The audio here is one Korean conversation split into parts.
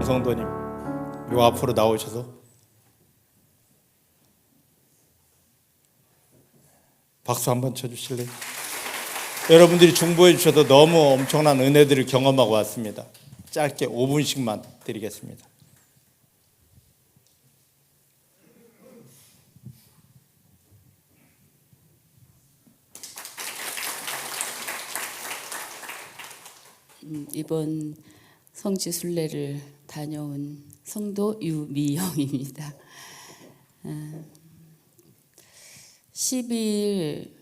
성도님, 요 앞으로 나오셔서 박수 한번 쳐주실래요? 여러분들이 중보해 주셔도 너무 엄청난 은혜들을 경험하고 왔습니다. 짧게 5분씩만 드리겠습니다. 이번 성지 순례를 다녀온 성도 유미영입니다. 12일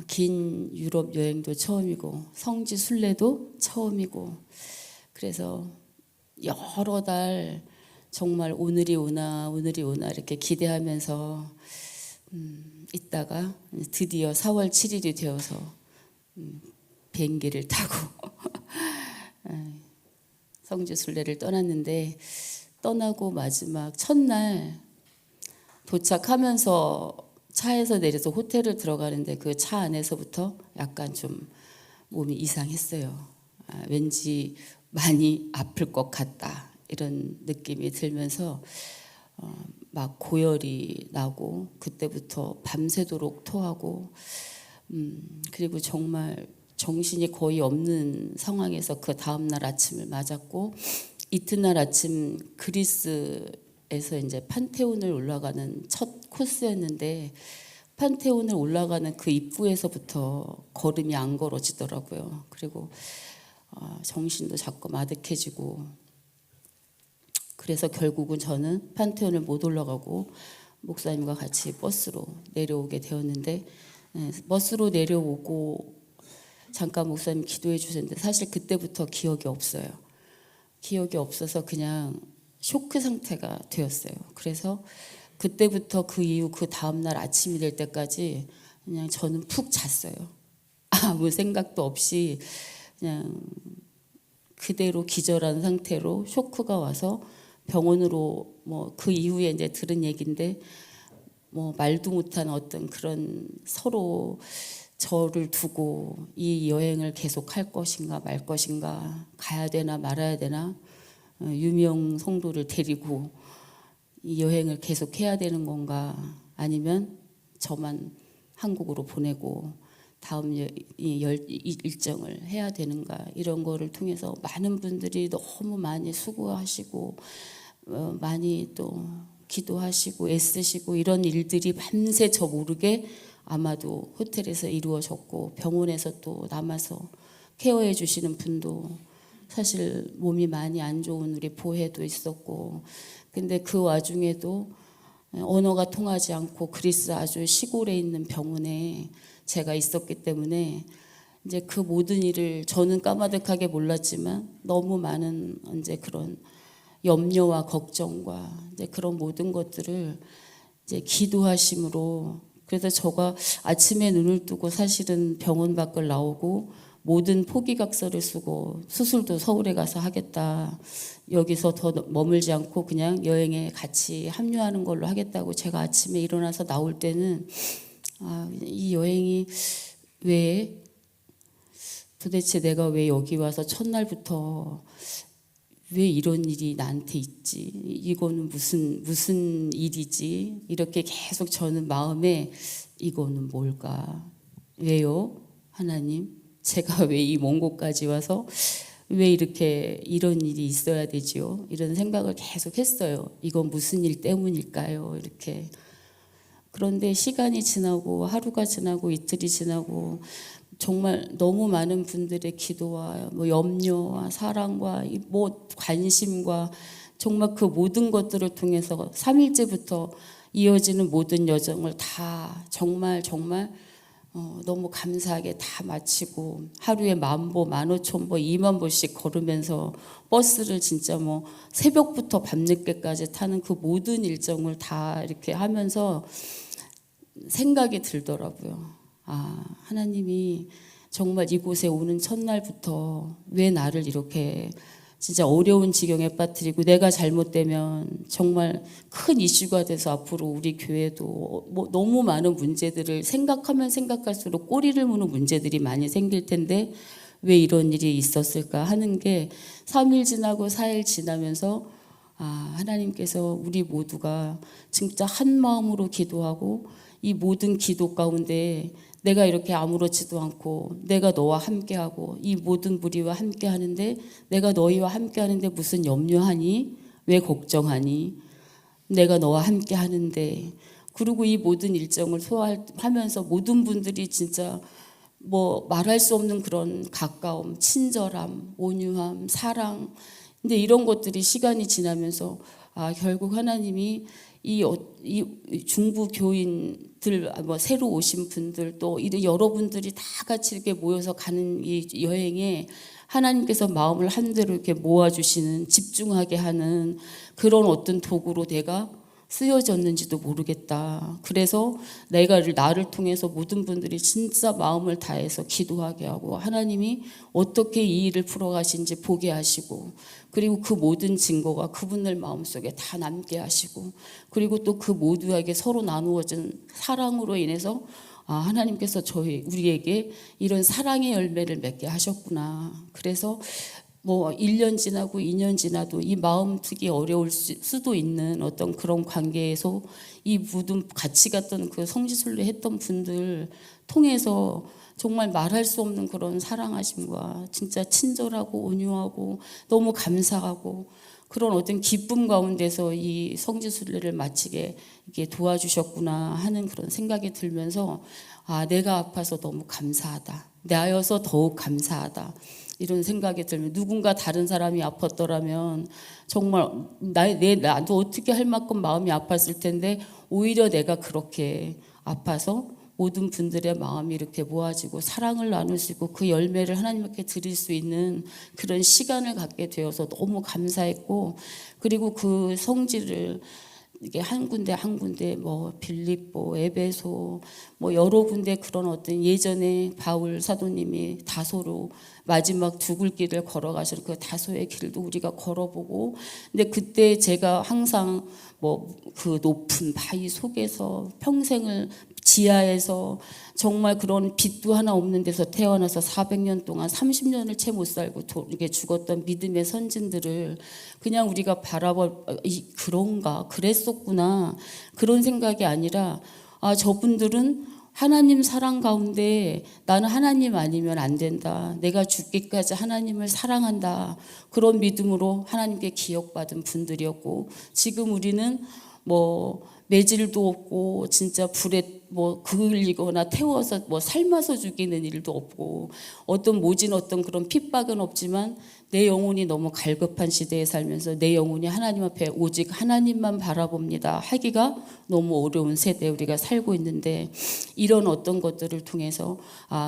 긴 유럽 여행도 처음이고 성지 순례도 처음이고, 그래서 여러 달 정말 오늘이 오나 이렇게 기대하면서 있다가 드디어 4월 7일이 되어서 비행기를 타고 성지 순례를 떠났는데, 떠나고 마지막 첫날 도착하면서 차에서 내려서 호텔을 들어가는데 그 차 안에서부터 약간 좀 몸이 이상했어요. 왠지 많이 아플 것 같다, 이런 느낌이 들면서 막 고열이 나고, 그때부터 밤새도록 토하고, 그리고 정말 정신이 거의 없는 상황에서 그 다음날 아침을 맞았고, 이튿날 아침 그리스에서 이제 판테온을 올라가는 첫 코스였는데, 판테온을 올라가는 그 입구에서부터 걸음이 안 걸어지더라고요. 그리고 정신도 자꾸 마득해지고, 그래서 결국은 저는 판테온을 못 올라가고 목사님과 같이 버스로 내려오게 되었는데, 버스로 내려오고 잠깐 목사님 기도해 주셨는데 사실 그때부터 기억이 없어요. 기억이 없어서 그냥 쇼크 상태가 되었어요. 그래서 그때부터 그 이후 그 다음날 아침이 될 때까지 그냥 저는 푹 잤어요. 아무 생각도 없이 그냥 그대로 기절한 상태로 쇼크가 와서 병원으로, 뭐 그 이후에 이제 들은 얘기인데, 뭐 말도 못한 어떤 그런 서로 저를 두고 이 여행을 계속 할 것인가 말 것인가, 가야 되나 말아야 되나, 유명 성도를 데리고 이 여행을 계속 해야 되는 건가, 아니면 저만 한국으로 보내고 다음 일정을 해야 되는가, 이런 거를 통해서 많은 분들이 너무 많이 수고하시고 많이 또 기도하시고 애쓰시고, 이런 일들이 밤새 저 모르게 아마도 호텔에서 이루어졌고, 병원에서 또 남아서 케어해 주시는 분도 사실 몸이 많이 안 좋은 우리 보혜도 있었고, 근데 그 와중에도 언어가 통하지 않고 그리스 아주 시골에 있는 병원에 제가 있었기 때문에 이제 그 모든 일을 저는 까마득하게 몰랐지만, 너무 많은 이제 그런 염려와 걱정과 이제 그런 모든 것들을 이제 기도하심으로, 그래서 저가 아침에 눈을 뜨고 사실은 병원 밖을 나오고 모든 포기각서를 쓰고, 수술도 서울에 가서 하겠다, 여기서 더 머물지 않고 그냥 여행에 같이 합류하는 걸로 하겠다고, 제가 아침에 일어나서 나올 때는 이 여행이 왜 도대체 내가 왜 여기 와서 첫날부터 왜 이런 일이 나한테 있지, 이거는 무슨 일이지, 이렇게 계속 저는 마음에 이거는 뭘까, 왜요 하나님, 제가 왜 이 먼 곳까지 와서 왜 이렇게 이런 일이 있어야 되지요, 이런 생각을 계속 했어요. 이건 무슨 일 때문일까요, 이렇게. 그런데 시간이 지나고 하루가 지나고 이틀이 지나고 정말 너무 많은 분들의 기도와 뭐 염려와 사랑과 뭐 관심과 정말 그 모든 것들을 통해서 3일째부터 이어지는 모든 여정을 다 정말 너무 감사하게 다 마치고, 하루에 10,000보, 15,000보, 20,000보씩 걸으면서 버스를 진짜 뭐 새벽부터 밤늦게까지 타는 그 모든 일정을 다 이렇게 하면서 생각이 들더라고요. 하나님이 정말 이곳에 오는 첫날부터 왜 나를 이렇게 진짜 어려운 지경에 빠뜨리고, 내가 잘못되면 정말 큰 이슈가 돼서 앞으로 우리 교회도 뭐 너무 많은 문제들을 생각하면 생각할수록 꼬리를 무는 문제들이 많이 생길 텐데 왜 이런 일이 있었을까 하는 게 3일 지나고 4일 지나면서 하나님께서 우리 모두가 진짜 한 마음으로 기도하고 이 모든 기도 가운데 내가 이렇게 아무렇지도 않고 내가 너와 함께하고 이 모든 무리와 함께하는데 내가 너희와 함께하는데 무슨 염려하니? 왜 걱정하니? 내가 너와 함께하는데. 그리고 이 모든 일정을 소화하면서 모든 분들이 진짜 뭐 말할 수 없는 그런 가까움, 친절함, 온유함, 사랑. 근데 이런 것들이 시간이 지나면서 결국 하나님이 이 중부 교인들, 뭐 새로 오신 분들, 또 여러분들이 다 같이 이렇게 모여서 가는 이 여행에 하나님께서 마음을 한대로 이렇게 모아주시는, 집중하게 하는 그런 어떤 도구로 내가 쓰여졌는지도 모르겠다. 그래서 나를 통해서 모든 분들이 진짜 마음을 다해서 기도하게 하고 하나님이 어떻게 이 일을 풀어가신지 보게 하시고, 그리고 그 모든 증거가 그분들 마음속에 다 남게 하시고, 그리고 또 그 모두에게 서로 나누어진 사랑으로 인해서 하나님께서 우리에게 이런 사랑의 열매를 맺게 하셨구나. 그래서 뭐 1년 지나고 2년 지나도 이 마음 트기 어려울 수도 있는 어떤 그런 관계에서 이 모든 같이 갔던 그 성지순례 했던 분들 통해서 정말 말할 수 없는 그런 사랑하심과 진짜 친절하고 온유하고 너무 감사하고 그런 어떤 기쁨 가운데서 이 성지순례를 마치게 이렇게 도와주셨구나 하는 그런 생각이 들면서 내가 아파서 너무 감사하다. 나여서 더욱 감사하다. 이런 생각이 들면, 누군가 다른 사람이 아팠더라면 정말 나도 어떻게 할 만큼 마음이 아팠을 텐데 오히려 내가 그렇게 아파서 모든 분들의 마음이 이렇게 모아지고 사랑을 나눌 수 있고 그 열매를 하나님께 드릴 수 있는 그런 시간을 갖게 되어서 너무 감사했고, 그리고 그 성지를 이게 한 군데 한 군데 뭐 빌립보, 에베소 뭐 여러 군데 그런 어떤 예전에 바울 사도님이 다소로 마지막 죽을 길을 걸어가시는 그 다소의 길도 우리가 걸어보고, 근데 그때 제가 항상 뭐 그 높은 바위 속에서 평생을 지하에서 정말 그런 빛도 하나 없는 데서 태어나서 400년 동안 30년을 채 못 살고 이렇게 죽었던 믿음의 선진들을 그냥 우리가 그런가 그랬었구나 그런 생각이 아니라 저분들은 하나님 사랑 가운데 나는 하나님 아니면 안 된다. 내가 죽기까지 하나님을 사랑한다. 그런 믿음으로 하나님께 기억받은 분들이었고, 지금 우리는 뭐 매질도 없고 진짜 불에 뭐 그을리거나 태워서 뭐 삶아서 죽이는 일도 없고 어떤 모진 어떤 그런 핍박은 없지만 내 영혼이 너무 갈급한 시대에 살면서 내 영혼이 하나님 앞에 오직 하나님만 바라봅니다 하기가 너무 어려운 세대에 우리가 살고 있는데, 이런 어떤 것들을 통해서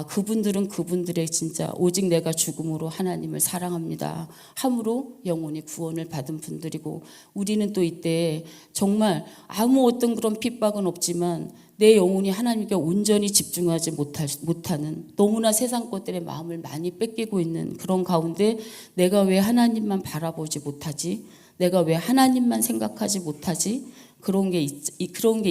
그분들은 그분들의 진짜 오직 내가 죽음으로 하나님을 사랑합니다 함으로 영혼이 구원을 받은 분들이고, 우리는 또 이때 정말 아무 어떤 그런 핍박은 없지만 내 영혼이 하나님께 온전히 집중하지 못하는 너무나 세상 것들의 마음을 많이 뺏기고 있는 그런 가운데 내가 왜 하나님만 바라보지 못하지? 내가 왜 하나님만 생각하지 못하지? 그런 게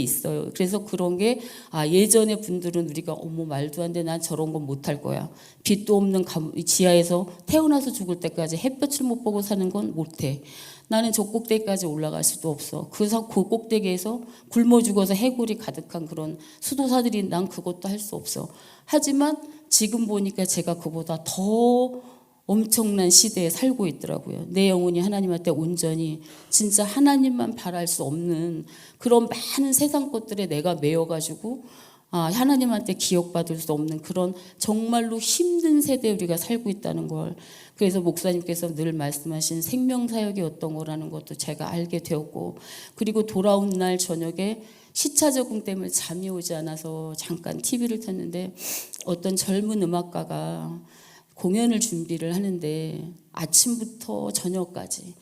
있어요. 그래서 그런 게 예전의 분들은 우리가 어머 말도 안 돼, 난 저런 건 못할 거야. 빛도 없는 지하에서 태어나서 죽을 때까지 햇볕을 못 보고 사는 건 못해. 나는 저 꼭대기까지 올라갈 수도 없어. 그 꼭대기에서 굶어 죽어서 해골이 가득한 그런 수도사들이 난 그것도 할 수 없어. 하지만 지금 보니까 제가 그보다 더 엄청난 시대에 살고 있더라고요. 내 영혼이 하나님한테 온전히 진짜 하나님만 바랄 수 없는 그런 많은 세상 것들에 내가 매여가지고 하나님한테 기억받을 수 없는 그런 정말로 힘든 세대에 우리가 살고 있다는 걸, 그래서 목사님께서 늘 말씀하신 생명사역이 어떤 거라는 것도 제가 알게 되었고, 그리고 돌아온 날 저녁에 시차 적응 때문에 잠이 오지 않아서 잠깐 TV를 켰는데 어떤 젊은 음악가가 공연을 준비를 하는데 아침부터 저녁까지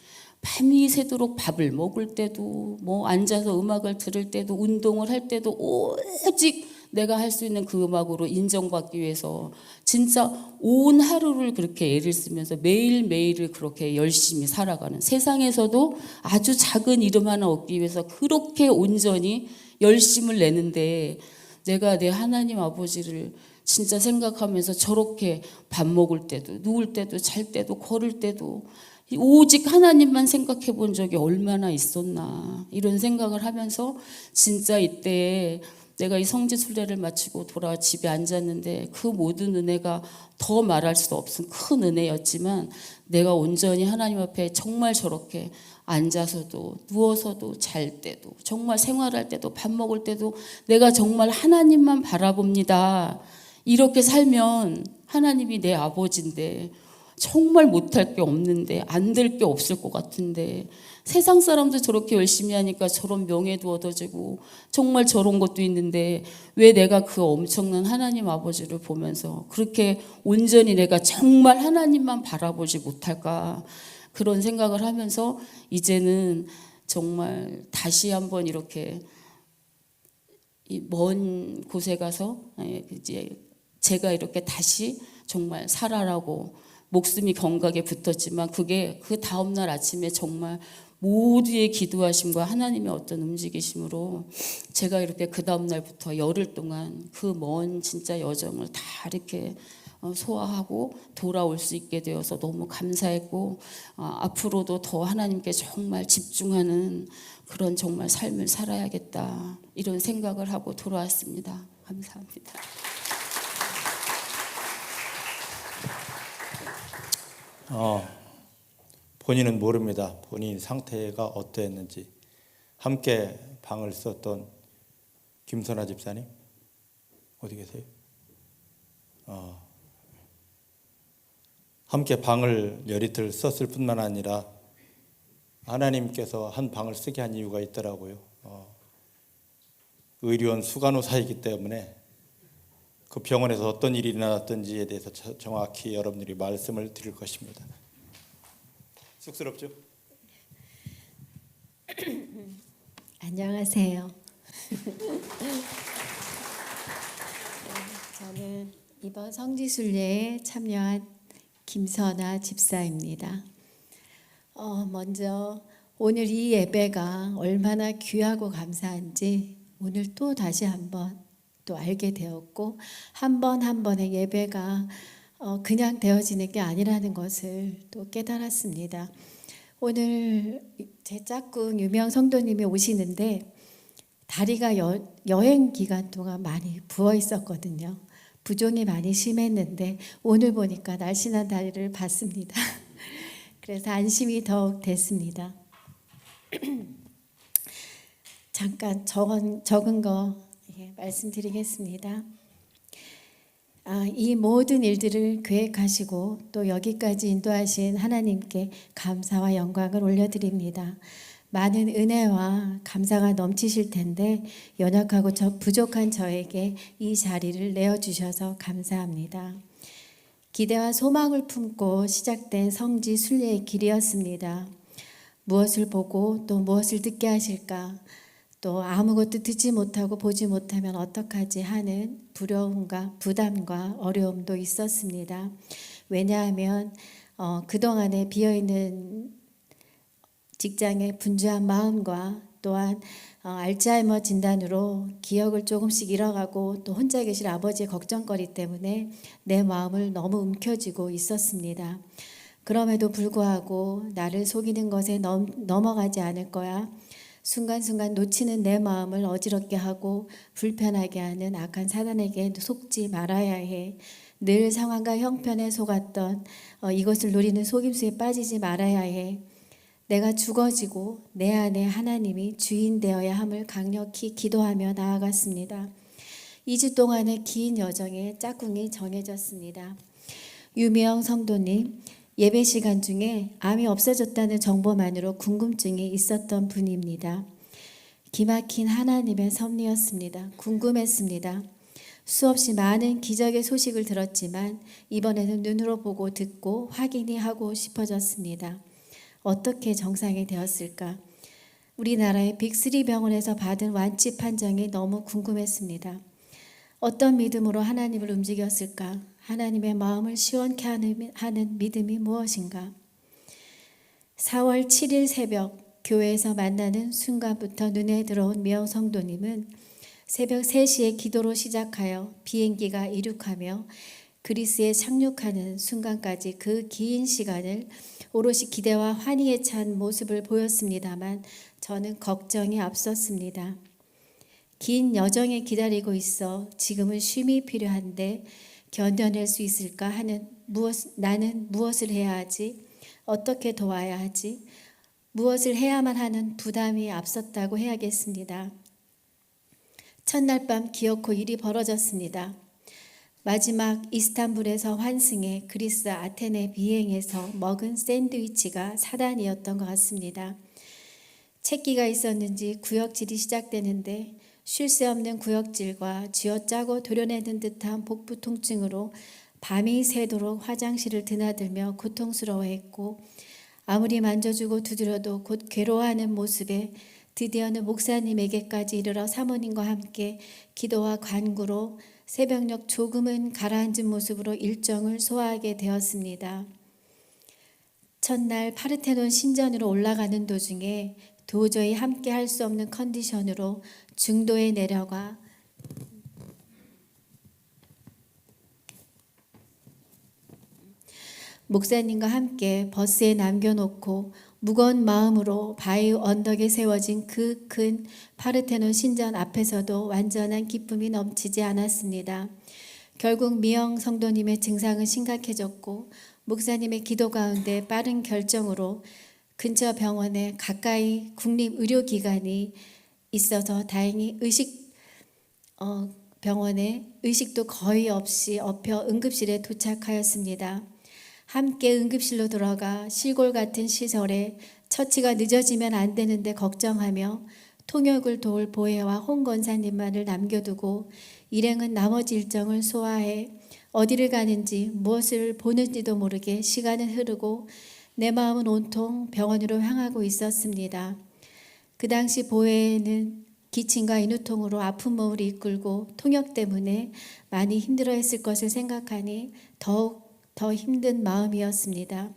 밤이 새도록 밥을 먹을 때도 뭐 앉아서 음악을 들을 때도 운동을 할 때도 오직 내가 할 수 있는 그 음악으로 인정받기 위해서 진짜 온 하루를 그렇게 애를 쓰면서 매일매일을 그렇게 열심히 살아가는, 세상에서도 아주 작은 이름 하나 얻기 위해서 그렇게 온전히 열심을 내는데 내가 내 하나님 아버지를 진짜 생각하면서 저렇게 밥 먹을 때도 누울 때도 잘 때도 걸을 때도 오직 하나님만 생각해 본 적이 얼마나 있었나 이런 생각을 하면서 진짜 이때 내가 이 성지 순례를 마치고 돌아와 집에 앉았는데 그 모든 은혜가 더 말할 수 없은 큰 은혜였지만 내가 온전히 하나님 앞에 정말 저렇게 앉아서도 누워서도 잘 때도 정말 생활할 때도 밥 먹을 때도 내가 정말 하나님만 바라봅니다. 이렇게 살면 하나님이 내 아버지인데 정말 못할 게 없는데 안 될 게 없을 것 같은데 세상 사람도 저렇게 열심히 하니까 저런 명예도 얻어지고 정말 저런 것도 있는데 왜 내가 그 엄청난 하나님 아버지를 보면서 그렇게 온전히 내가 정말 하나님만 바라보지 못할까 그런 생각을 하면서 이제는 정말 다시 한번 이렇게 이 먼 곳에 가서 이제 제가 이렇게 다시 정말 살아라고 목숨이 경각에 붙었지만 그게 그 다음날 아침에 정말 모두의 기도하심과 하나님의 어떤 움직이심으로 제가 이렇게 그 다음날부터 열흘 동안 그 먼 진짜 여정을 다 이렇게 소화하고 돌아올 수 있게 되어서 너무 감사했고 앞으로도 더 하나님께 정말 집중하는 그런 정말 삶을 살아야겠다 이런 생각을 하고 돌아왔습니다. 감사합니다. 본인은 모릅니다. 본인 상태가 어떠했는지. 함께 방을 썼던 김선아 집사님 어디 계세요? 함께 방을 열이틀 썼을 뿐만 아니라 하나님께서 한 방을 쓰게 한 이유가 있더라고요. 의료원 수간호사이기 때문에 그 병원에서 어떤 일이 일어났던지에 대해서 정확히 여러분들이 말씀을 드릴 것입니다. 쑥스럽죠? 안녕하세요. 저는 이번 성지순례에 참여한 김선아 집사입니다. 먼저 오늘 이 예배가 얼마나 귀하고 감사한지 오늘 또 다시 한번 또 알게 되었고 한 번 한 번의 예배가 그냥 되어지는 게 아니라는 것을 또 깨달았습니다. 오늘 제 짝꿍 유명 성도님이 오시는데 다리가 여행 기간 동안 많이 부어 있었거든요. 부종이 많이 심했는데 오늘 보니까 날씬한 다리를 봤습니다. 그래서 안심이 더욱 됐습니다. 잠깐 적은 거 말씀드리겠습니다. 이 모든 일들을 계획하시고 또 여기까지 인도하신 하나님께 감사와 영광을 올려드립니다. 많은 은혜와 감사가 넘치실 텐데 연약하고 부족한 저에게 이 자리를 내어주셔서 감사합니다. 기대와 소망을 품고 시작된 성지 순례의 길이었습니다. 무엇을 보고 또 무엇을 듣게 하실까? 또 아무것도 듣지 못하고 보지 못하면 어떡하지 하는 두려움과 부담과 어려움도 있었습니다. 왜냐하면 그동안에 비어있는 직장의 분주한 마음과 또한 알츠하이머 진단으로 기억을 조금씩 잃어가고 또 혼자 계실 아버지의 걱정거리 때문에 내 마음을 너무 움켜쥐고 있었습니다. 그럼에도 불구하고 나를 속이는 것에 넘어가지 않을 거야. 순간순간 놓치는 내 마음을 어지럽게 하고 불편하게 하는 악한 사단에게 속지 말아야 해. 늘 상황과 형편에 속았던 이것을 노리는 속임수에 빠지지 말아야 해. 내가 죽어지고 내 안에 하나님이 주인 되어야 함을 강력히 기도하며 나아갔습니다. 2주 동안의 긴 여정에 짝꿍이 정해졌습니다. 유미영 성도님, 예배 시간 중에 암이 없어졌다는 정보만으로 궁금증이 있었던 분입니다. 기막힌 하나님의 섭리였습니다. 궁금했습니다. 수없이 많은 기적의 소식을 들었지만 이번에는 눈으로 보고 듣고 확인이 하고 싶어졌습니다. 어떻게 정상이 되었을까? 우리나라의 빅3 병원에서 받은 완치 판정이 너무 궁금했습니다. 어떤 믿음으로 하나님을 움직였을까? 하나님의 마음을 시원케 하는 믿음이 무엇인가? 4월 7일 새벽 교회에서 만나는 순간부터 눈에 들어온 미영 성도님은 새벽 3시에 기도로 시작하여 비행기가 이륙하며 그리스에 착륙하는 순간까지 그 긴 시간을 오롯이 기대와 환희에 찬 모습을 보였습니다만 저는 걱정이 앞섰습니다. 긴 여정에 기다리고 있어 지금은 쉼이 필요한데 견뎌낼 수 있을까 하는 나는 무엇을 해야 하지? 어떻게 도와야 하지? 무엇을 해야만 하는 부담이 앞섰다고 해야겠습니다. 첫날 밤 기어코 일이 벌어졌습니다. 마지막 이스탄불에서 환승해 그리스 아테네 비행해서 먹은 샌드위치가 사단이었던 것 같습니다. 채기가 있었는지 구역질이 시작되는데 쉴 새 없는 구역질과 쥐어짜고 도려내는 듯한 복부 통증으로 밤이 새도록 화장실을 드나들며 고통스러워했고 아무리 만져주고 두드려도 곧 괴로워하는 모습에 드디어는 목사님에게까지 이르러 사모님과 함께 기도와 간구로 새벽녘 조금은 가라앉은 모습으로 일정을 소화하게 되었습니다. 첫날 파르테논 신전으로 올라가는 도중에 도저히 함께 할 수 없는 컨디션으로 중도에 내려가 목사님과 함께 버스에 남겨놓고 무거운 마음으로 바위 언덕에 세워진 그 큰 파르테논 신전 앞에서도 완전한 기쁨이 넘치지 않았습니다. 결국 미영 성도님의 증상은 심각해졌고 목사님의 기도 가운데 빠른 결정으로 근처 병원에 가까이 국립의료기관이 있어서 다행히 병원에 의식도 거의 없이 엎여 응급실에 도착하였습니다. 함께 응급실로 들어가 시골 같은 시설에 처치가 늦어지면 안 되는데 걱정하며 통역을 도울 보혜와 홍 권사님만을 남겨두고 일행은 나머지 일정을 소화해 어디를 가는지 무엇을 보는지도 모르게 시간은 흐르고 내 마음은 온통 병원으로 향하고 있었습니다. 그 당시 보혜는 기침과 인후통으로 아픈 몸을 이끌고 통역 때문에 많이 힘들어했을 것을 생각하니 더욱 더 힘든 마음이었습니다.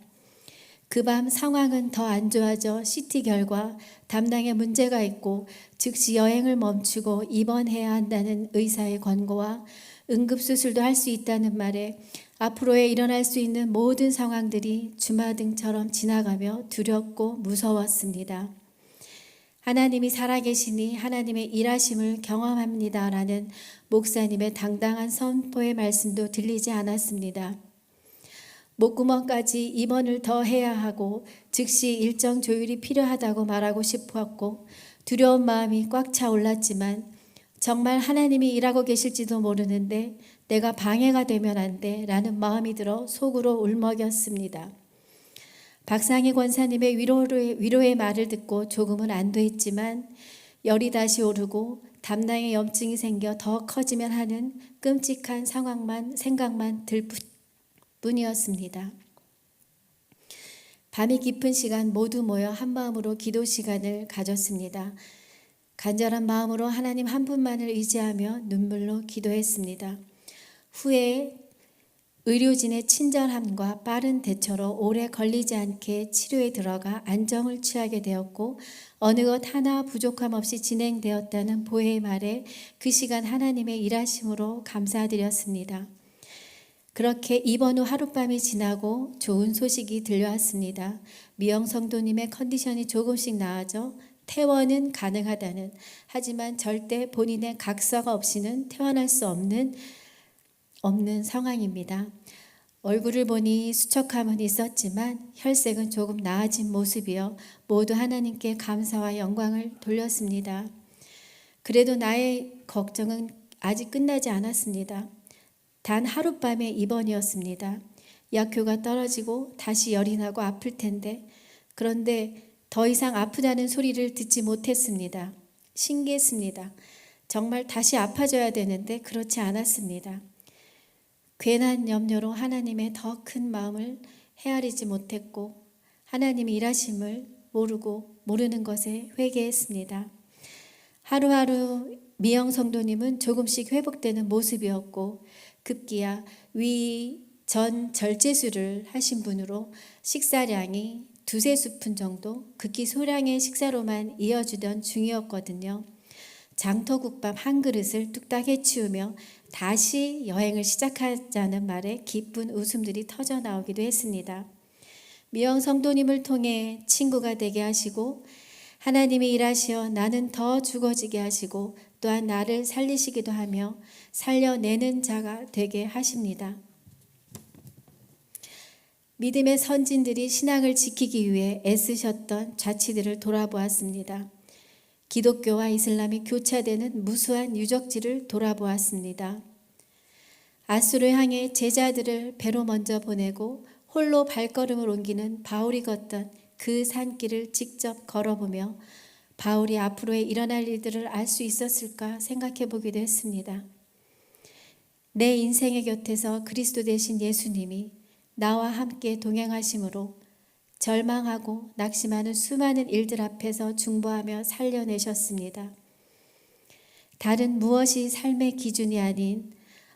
그 밤 상황은 더 안 좋아져 CT 결과 담낭에 문제가 있고 즉시 여행을 멈추고 입원해야 한다는 의사의 권고와 응급수술도 할 수 있다는 말에 앞으로에 일어날 수 있는 모든 상황들이 주마등처럼 지나가며 두렵고 무서웠습니다. 하나님이 살아계시니 하나님의 일하심을 경험합니다라는 목사님의 당당한 선포의 말씀도 들리지 않았습니다. 목구멍까지 입원을 더 해야 하고 즉시 일정 조율이 필요하다고 말하고 싶었고 두려운 마음이 꽉 차 올랐지만 정말 하나님이 일하고 계실지도 모르는데 내가 방해가 되면 안 돼 라는 마음이 들어 속으로 울먹였습니다. 박상희 권사님의 위로의 말을 듣고 조금은 안도했지만 열이 다시 오르고 담낭에 염증이 생겨 더 커지면 하는 끔찍한 생각만 들 뿐이었습니다. 밤이 깊은 시간 모두 모여 한마음으로 기도 시간을 가졌습니다. 간절한 마음으로 하나님 한 분만을 의지하며 눈물로 기도했습니다. 후에 의료진의 친절함과 빠른 대처로 오래 걸리지 않게 치료에 들어가 안정을 취하게 되었고 어느 것 하나 부족함 없이 진행되었다는 보혜의 말에 그 시간 하나님의 일하심으로 감사드렸습니다. 그렇게 입원 후 하룻밤이 지나고 좋은 소식이 들려왔습니다. 미영 성도님의 컨디션이 조금씩 나아져 퇴원은 가능하다는, 하지만 절대 본인의 각서가 없이는 퇴원할 수 없는 상황입니다. 얼굴을 보니 수척함은 있었지만 혈색은 조금 나아진 모습이어 모두 하나님께 감사와 영광을 돌렸습니다. 그래도 나의 걱정은 아직 끝나지 않았습니다. 단 하룻밤의 입원이었습니다. 약효가 떨어지고 다시 열이 나고 아플 텐데 그런데 더 이상 아프다는 소리를 듣지 못했습니다. 신기했습니다. 정말 다시 아파져야 되는데 그렇지 않았습니다. 괜한 염려로 하나님의 더 큰 마음을 헤아리지 못했고 하나님의 일하심을 모르는 것에 회개했습니다. 하루하루 미영 성도님은 조금씩 회복되는 모습이었고 급기야 전 절제술을 하신 분으로 식사량이 2-3스푼 정도 극히 소량의 식사로만 이어주던 중이었거든요. 장터국밥 한 그릇을 뚝딱 해치우며 다시 여행을 시작하자는 말에 기쁜 웃음들이 터져 나오기도 했습니다. 미영 성도님을 통해 친구가 되게 하시고 하나님이 일하시어 나는 더 죽어지게 하시고 또한 나를 살리시기도 하며 살려내는 자가 되게 하십니다. 믿음의 선진들이 신앙을 지키기 위해 애쓰셨던 자치들을 돌아보았습니다. 기독교와 이슬람이 교차되는 무수한 유적지를 돌아보았습니다. 아수를 향해 제자들을 배로 먼저 보내고 홀로 발걸음을 옮기는 바울이 걷던 그 산길을 직접 걸어보며 바울이 앞으로의 일어날 일들을 알 수 있었을까 생각해 보기도 했습니다. 내 인생의 곁에서 그리스도 되신 예수님이 나와 함께 동행하심으로 절망하고 낙심하는 수많은 일들 앞에서 중보하며 살려내셨습니다. 다른 무엇이 삶의 기준이 아닌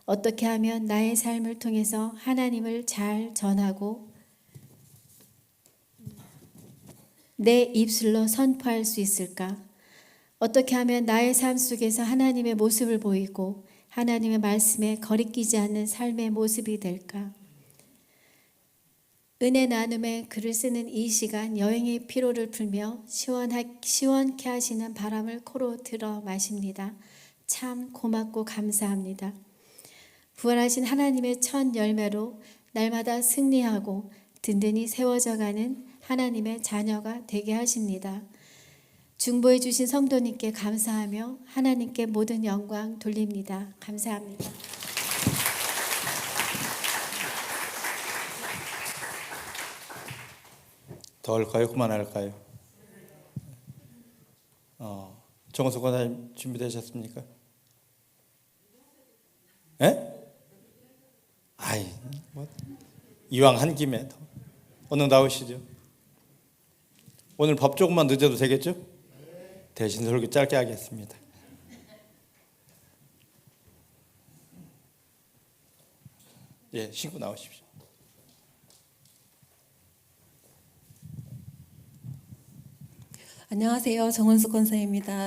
어떻게 하면 나의 삶을 통해서 하나님을 잘 전하고 내 입술로 선포할 수 있을까? 어떻게 하면 나의 삶 속에서 하나님의 모습을 보이고 하나님의 말씀에 거리끼지 않는 삶의 모습이 될까? 은혜 나눔에 글을 쓰는 이 시간 여행의 피로를 풀며 시원케 하시는 바람을 코로 들어 마십니다. 참 고맙고 감사합니다. 부활하신 하나님의 첫 열매로 날마다 승리하고 든든히 세워져가는 하나님의 자녀가 되게 하십니다. 중보해 주신 성도님께 감사하며 하나님께 모든 영광 돌립니다. 감사합니다. 더 할까요? 그만할까요? 정은석 권사님 준비되셨습니까? 예? 아이, 이왕 한 김에 오늘 나오시죠. 오늘 밥 조금만 늦어도 되겠죠? 대신 설교 짧게 하겠습니다. 예, 신고 나오십시오. 안녕하세요. 정은숙 권사입니다.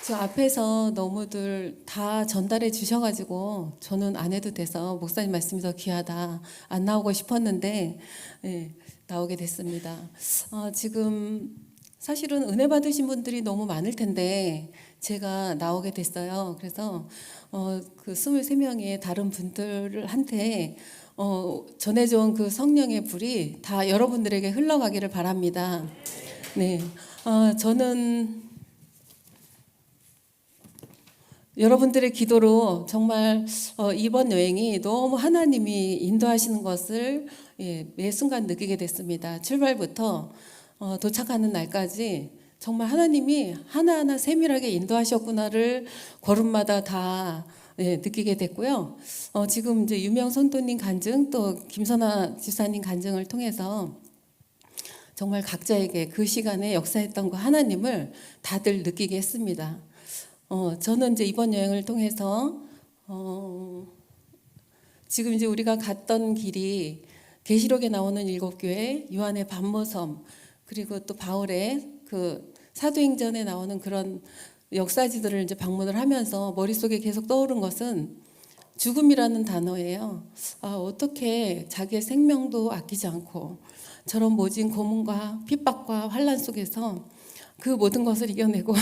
저 앞에서 너무들 다 전달해 주셔가지고 저는 안 해도 돼서 목사님 말씀이 더 귀하다 안 나오고 싶었는데 나오게 됐습니다. 지금 사실은 은혜 받으신 분들이 너무 많을 텐데 제가 나오게 됐어요. 그래서 그 23명의 다른 분들한테 전해준 그 성령의 불이 다 여러분들에게 흘러가기를 바랍니다. 네, 저는 여러분들의 기도로 정말 이번 여행이 너무 하나님이 인도하시는 것을 매 순간 느끼게 됐습니다. 출발부터 도착하는 날까지 정말 하나님이 하나하나 세밀하게 인도하셨구나를 걸음마다 다 느끼게 됐고요. 지금 이제 유명 선도님 간증 또 김선아 집사님 간증을 통해서 정말 각자에게 그 시간에 역사했던 그 하나님을 다들 느끼게 했습니다. 저는 이제 이번 여행을 통해서 지금 이제 우리가 갔던 길이 계시록에 나오는 7교회, 요한의 반모섬, 그리고 또 바울의 그 사도행전에 나오는 그런 역사지들을 이제 방문을 하면서 머릿속에 계속 떠오른 것은 죽음이라는 단어예요. 어떻게 자기의 생명도 아끼지 않고 저런 모진 고문과 핍박과 환난 속에서 그 모든 것을 이겨내고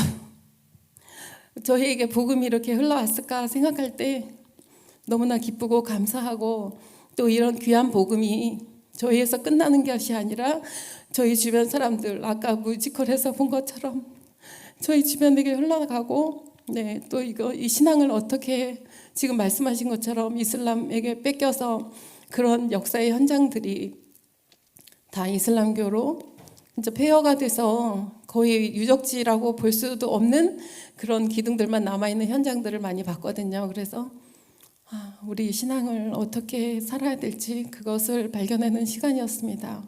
저희에게 복음이 이렇게 흘러왔을까 생각할 때 너무나 기쁘고 감사하고 또 이런 귀한 복음이 저희에서 끝나는 것이 아니라 저희 주변 사람들 아까 뮤지컬에서 본 것처럼 저희 주변에게 흘러가고 또 이 신앙을 어떻게 지금 말씀하신 것처럼 이슬람에게 뺏겨서 그런 역사의 현장들이 다 이슬람교로 이제 폐허가 돼서 거의 유적지라고 볼 수도 없는 그런 기둥들만 남아있는 현장들을 많이 봤거든요. 그래서 우리 신앙을 어떻게 살아야 될지 그것을 발견하는 시간이었습니다.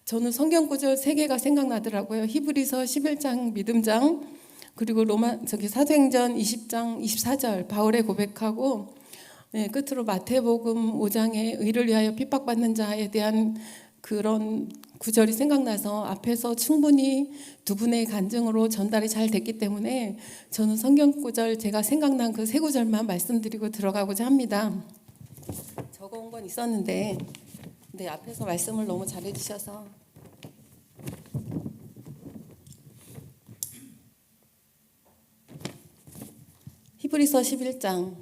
저는 성경 구절 3개가 생각나더라고요. 히브리서 11장 믿음장, 그리고 사도행전 20장 24절 바울의 고백하고 끝으로 마태복음 5장의 의를 위하여 핍박받는 자에 대한 그런 구절이 생각나서 앞에서 충분히 두 분의 간증으로 전달이 잘 됐기 때문에 저는 성경 구절 제가 생각난 그 3구절만 말씀드리고 들어가고자 합니다. 적어온 건 있었는데 네, 앞에서 말씀을 너무 잘해주셔서 히브리서 11장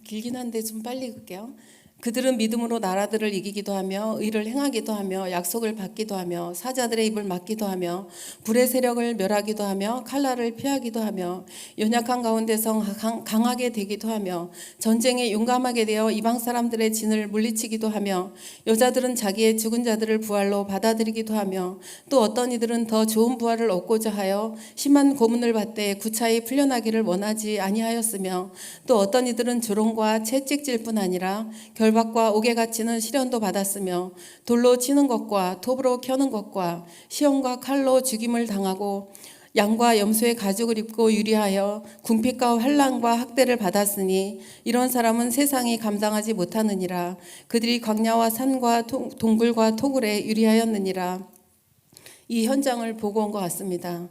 길긴 한데 좀 빨리 읽을게요. 그들은 믿음으로 나라들을 이기기도 하며 의를 행하기도 하며 약속을 받기도 하며 사자들의 입을 막기도 하며 불의 세력을 멸하기도 하며 칼날을 피하기도 하며 연약한 가운데서 강하게 되기도 하며 전쟁에 용감하게 되어 이방 사람들의 진을 물리치기도 하며 여자들은 자기의 죽은 자들을 부활로 받아들이기도 하며 또 어떤 이들은 더 좋은 부활을 얻고자 하여 심한 고문을 받되 구차히 풀려나기를 원하지 아니하였으며 또 어떤 이들은 조롱과 채찍질 뿐 아니라 결박과 옥에 갇히는 시련도 받았으며 돌로 치는 것과 톱으로 켜는 것과 시험과 칼로 죽임을 당하고 양과 염소의 가죽을 입고 유리하여 궁핍과 환난과 학대를 받았으니 이런 사람은 세상이 감당하지 못하느니라. 그들이 광야와 산과 동굴과 토굴에 유리하였느니라. 이 현장을 보고 온 것 같습니다.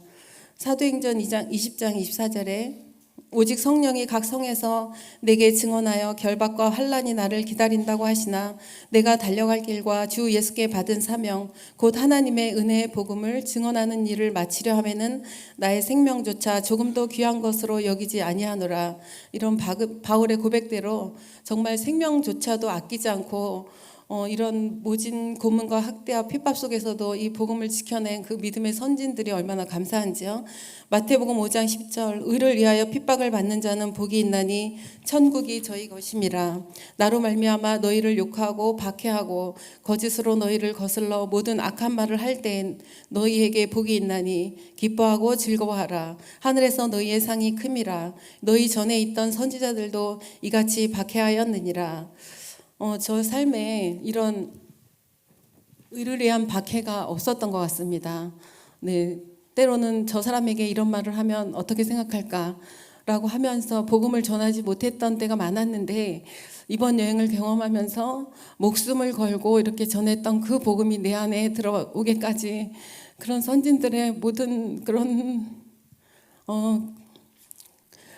사도행전 2장 20장 24절에 오직 성령이 각 성에서 내게 증언하여 결박과 환난이 나를 기다린다고 하시나 내가 달려갈 길과 주 예수께 받은 사명 곧 하나님의 은혜의 복음을 증언하는 일을 마치려 하면은 나의 생명조차 조금도 귀한 것으로 여기지 아니하노라. 이런 바울의 고백대로 정말 생명조차도 아끼지 않고 이런 모진 고문과 학대와 핍박 속에서도 이 복음을 지켜낸 그 믿음의 선진들이 얼마나 감사한지요. 마태복음 5장 10절 의를 위하여 핍박을 받는 자는 복이 있나니 천국이 저희 것임이라. 나로 말미암아 너희를 욕하고 박해하고 거짓으로 너희를 거슬러 모든 악한 말을 할 때엔 너희에게 복이 있나니 기뻐하고 즐거워하라. 하늘에서 너희의 상이 큼이라. 너희 전에 있던 선지자들도 이같이 박해하였느니라. 저 삶에 이런 의를 위한 박해가 없었던 것 같습니다. 네, 때로는 저 사람에게 이런 말을 하면 어떻게 생각할까라고 하면서 복음을 전하지 못했던 때가 많았는데 이번 여행을 경험하면서 목숨을 걸고 이렇게 전했던 그 복음이 내 안에 들어오게까지 그런 선진들의 모든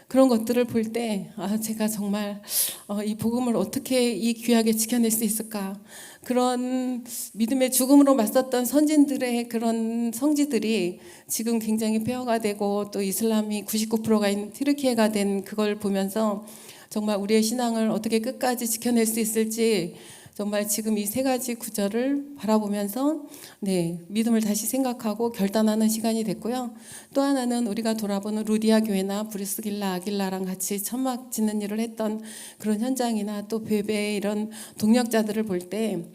그런 것들을 볼 때 제가 정말 이 복음을 어떻게 이 귀하게 지켜낼 수 있을까. 그런 믿음의 죽음으로 맞섰던 선진들의 그런 성지들이 지금 굉장히 폐허가 되고 또 이슬람이 99%가 있는 튀르키예가 된 그걸 보면서 정말 우리의 신앙을 어떻게 끝까지 지켜낼 수 있을지 정말 지금 이 세 가지 구절을 바라보면서 믿음을 다시 생각하고 결단하는 시간이 됐고요. 또 하나는 우리가 돌아보는 루디아 교회나 브리스길라, 아길라랑 같이 천막 짓는 일을 했던 그런 현장이나 또 베베의 이런 동력자들을 볼 때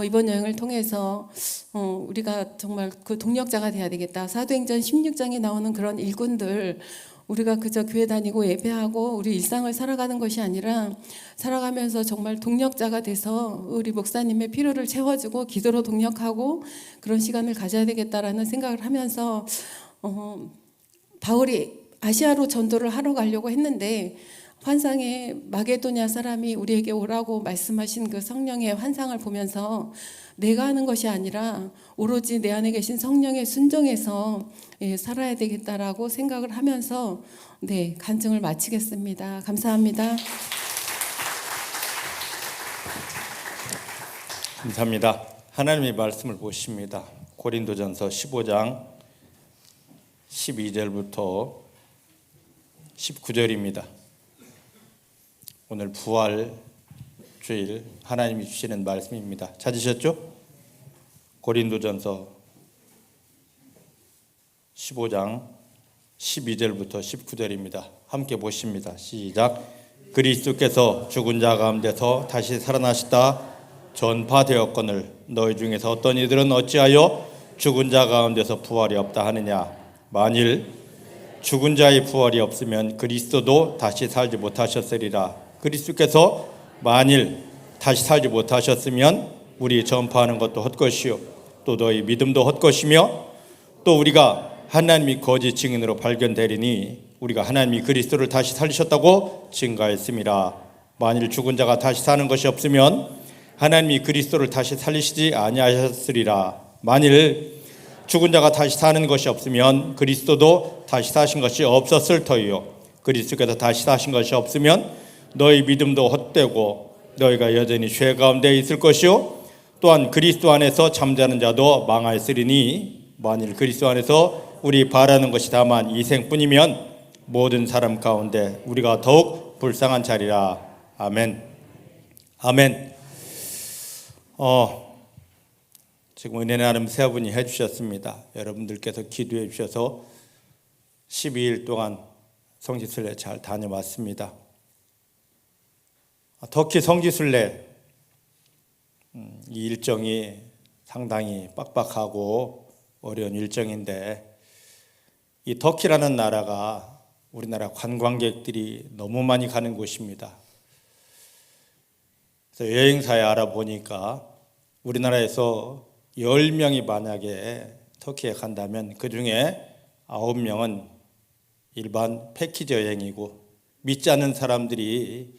이번 여행을 통해서 우리가 정말 그 동력자가 돼야 되겠다. 사도행전 16장에 나오는 그런 일꾼들 우리가 그저 교회 다니고 예배하고 우리 일상을 살아가는 것이 아니라 살아가면서 정말 동력자가 돼서 우리 목사님의 필요를 채워주고 기도로 동력하고 그런 시간을 가져야 되겠다라는 생각을 하면서 바울이 아시아로 전도를 하러 가려고 했는데 환상에 마게도냐 사람이 우리에게 오라고 말씀하신 그 성령의 환상을 보면서 내가 하는 것이 아니라 오로지 내 안에 계신 성령의 순종해서 살아야 되겠다라고 생각을 하면서 간증을 마치겠습니다. 감사합니다. 감사합니다. 하나님의 말씀을 보십니다. 고린도전서 15장 12절부터 19절입니다. 오늘 부활주일 하나님이 주시는 말씀입니다. 찾으셨죠? 고린도전서 15장 12절부터 19절입니다. 함께 보십니다. 시작. 그리스도께서 죽은 자 가운데서 다시 살아나셨다 전파되었거늘 너희 중에서 어떤 이들은 어찌하여 죽은 자 가운데서 부활이 없다 하느냐. 만일 죽은 자의 부활이 없으면 그리스도도 다시 살지 못하셨으리라. 그리스도께서 만일 다시 살지 못하셨으면 우리 전파하는 것도 헛것이요 또 너희 믿음도 헛것이며 또 우리가 하나님이 거짓 증인으로 발견되리니 우리가 하나님이 그리스도를 다시 살리셨다고 증거했음이라. 만일 죽은 자가 다시 사는 것이 없으면 하나님이 그리스도를 다시 살리시지 아니하셨으리라. 만일 죽은 자가 다시 사는 것이 없으면 그리스도도 다시 사신 것이 없었을 터이요 그리스도께서 다시 사신 것이 없으면 너희 믿음도 헛되고 너희가 여전히 죄 가운데 있을 것이요 또한 그리스도 안에서 잠자는 자도 망하였으리니 만일 그리스도 안에서 우리 바라는 것이 다만 이 생뿐이면 모든 사람 가운데 우리가 더욱 불쌍한 자리라. 아멘. 아멘. 지금 은혜 나눔 세 분이 해주셨습니다. 여러분들께서 기도해 주셔서 12일 동안 성지순례 잘 다녀왔습니다. 터키 성지순례 이 일정이 상당히 빡빡하고 어려운 일정인데 이 터키라는 나라가 우리나라 관광객들이 너무 많이 가는 곳입니다. 그래서 여행사에 알아보니까 우리나라에서 10명이 만약에 터키에 간다면 그중에 9명은 일반 패키지 여행이고 믿지 않는 사람들이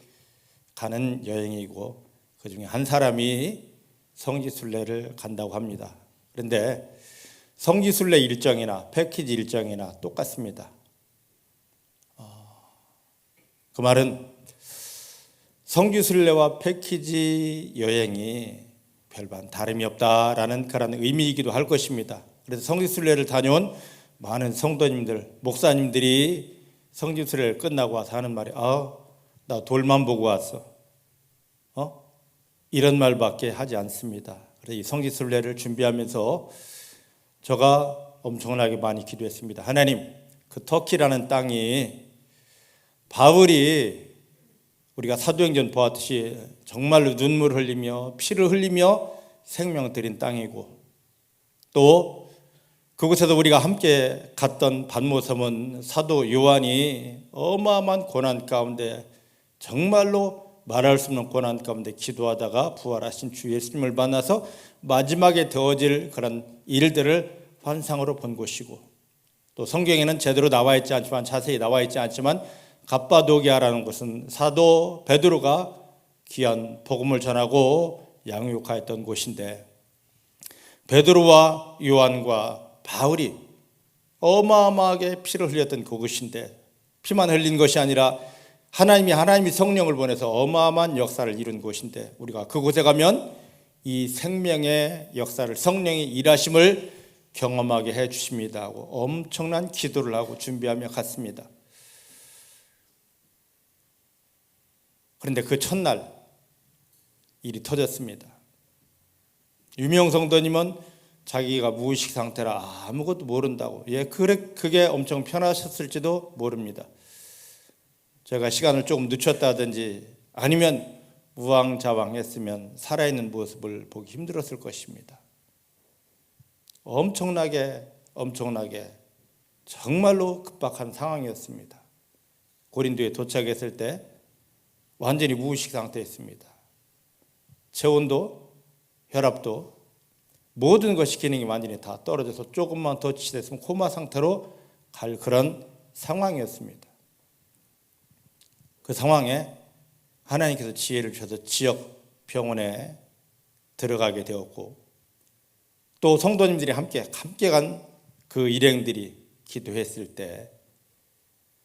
가는 여행이고 그중에 한 사람이 성지순례를 간다고 합니다. 그런데 성지순례 일정이나 패키지 일정이나 똑같습니다. 그 말은 성지순례와 패키지 여행이 별반 다름이 없다라는 그런 의미이기도 할 것입니다. 그래서 성지순례를 다녀온 많은 성도님들, 목사님들이 성지순례를 끝나고 와서 하는 말이 나 돌만 보고 왔어. 이런 말밖에 하지 않습니다. 그래서 이 성지순례를 준비하면서 제가 엄청나게 많이 기도했습니다. 하나님, 그 터키라는 땅이 바울이 우리가 사도행전 보았듯이 정말로 눈물 흘리며 피를 흘리며 생명 드린 땅이고 또 그곳에서 우리가 함께 갔던 반모섬은 사도 요한이 어마어마한 고난 가운데 정말로 말할 수 없는 고난 가운데 기도하다가 부활하신 주 예수님을 만나서 마지막에 되어질 그런 일들을 환상으로 본 곳이고 또 성경에는 제대로 나와 있지 않지만 자세히 나와 있지 않지만 갑바도기아라는 곳은 사도 베드로가 귀한 복음을 전하고 양육하였던 곳인데 베드로와 요한과 바울이 어마어마하게 피를 흘렸던 그곳인데 피만 흘린 것이 아니라 하나님이 성령을 보내서 어마어마한 역사를 이룬 곳인데 우리가 그곳에 가면 이 생명의 역사를 성령의 일하심을 경험하게 해 주십니다 하고 엄청난 기도를 하고 준비하며 갔습니다. 그런데 그 첫날 일이 터졌습니다. 유명 성도님은 자기가 무의식 상태라 아무것도 모른다고 그게 엄청 편하셨을지도 모릅니다. 제가 시간을 조금 늦췄다든지 아니면 우왕좌왕했으면 살아있는 모습을 보기 힘들었을 것입니다. 엄청나게 정말로 급박한 상황이었습니다. 고린도에 도착했을 때 완전히 무의식 상태였습니다. 체온도 혈압도 모든 것이 기능이 완전히 다 떨어져서 조금만 더 지치됐으면 코마 상태로 갈 그런 상황이었습니다. 그 상황에 하나님께서 지혜를 주셔서 지역 병원에 들어가게 되었고 또 성도님들이 함께 간 그 일행들이 기도했을 때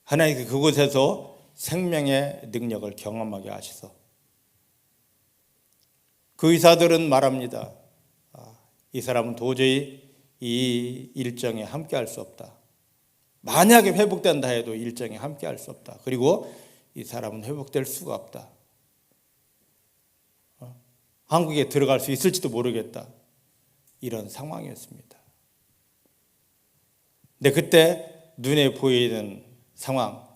하나님께서 그곳에서 생명의 능력을 경험하게 하셔서 그 의사들은 말합니다. 이 사람은 도저히 이 일정에 함께할 수 없다. 만약에 회복된다 해도 일정에 함께할 수 없다. 그리고 이 사람은 회복될 수가 없다. 한국에 들어갈 수 있을지도 모르겠다. 이런 상황이었습니다. 근데 그때 눈에 보이는 상황,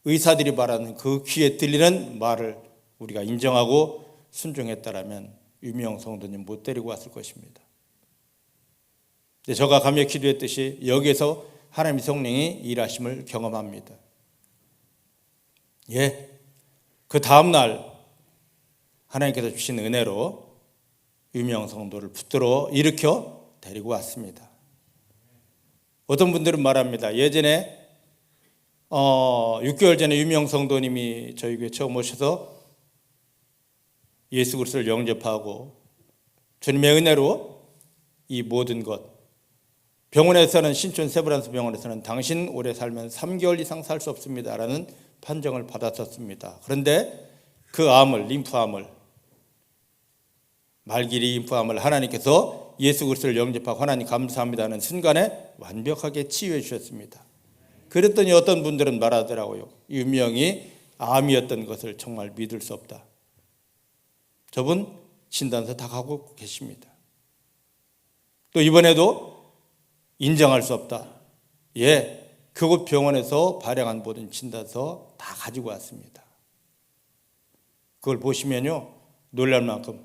의사들이 말하는 그 귀에 들리는 말을 우리가 인정하고 순종했다라면 유명 성도님 못 데리고 왔을 것입니다. 근데 제가 가며 기도했듯이 여기에서 하나님의 성령이 일하심을 경험합니다. 그 다음날 하나님께서 주신 은혜로 유명 성도를 붙들어 일으켜 데리고 왔습니다. 어떤 분들은 말합니다. 예전에 6개월 전에 유명 성도님이 저희 교회 처음 오셔서 예수 그리스도를 영접하고 주님의 은혜로 이 모든 것 병원에서는 신촌 세브란스 병원에서는 당신 오래 살면 3개월 이상 살 수 없습니다라는 판정을 받았었습니다. 그런데 그 암을 림프암을 말길이 인포함을 하나님께서 예수 그리스도를 영접하고 하나님 감사합니다 하는 순간에 완벽하게 치유해 주셨습니다. 그랬더니 어떤 분들은 말하더라고요. 유명이 암이었던 것을 정말 믿을 수 없다. 저분 진단서 다 가고 계십니다. 또 이번에도 인정할 수 없다. 예, 그곳 병원에서 발행한 모든 진단서 다 가지고 왔습니다. 그걸 보시면요 놀랄 만큼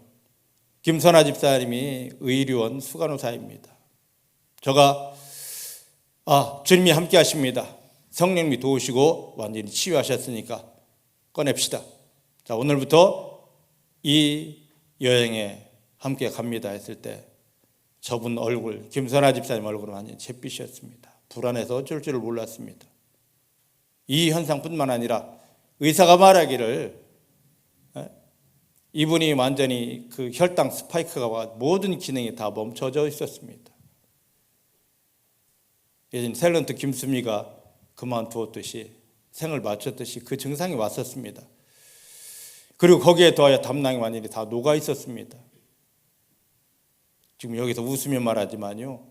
김선아 집사님이 의료원 수간호사입니다. 제가 주님이 함께 하십니다. 성령님이 도우시고 완전히 치유하셨으니까 꺼냅시다. 자, 오늘부터 이 여행에 함께 갑니다 했을 때 저분 얼굴, 김선아 집사님 얼굴은 완전히 잿빛이었습니다. 불안해서 어쩔 줄을 몰랐습니다. 이 현상뿐만 아니라 의사가 말하기를 이분이 완전히 그 혈당 스파이크가 와 모든 기능이 다 멈춰져 있었습니다. 예전 탤런트 김수미가 그만두었듯이 생을 마쳤듯이 그 증상이 왔었습니다. 그리고 거기에 더하여 담낭이 완전히 다 녹아 있었습니다. 지금 여기서 웃으며 말하지만요,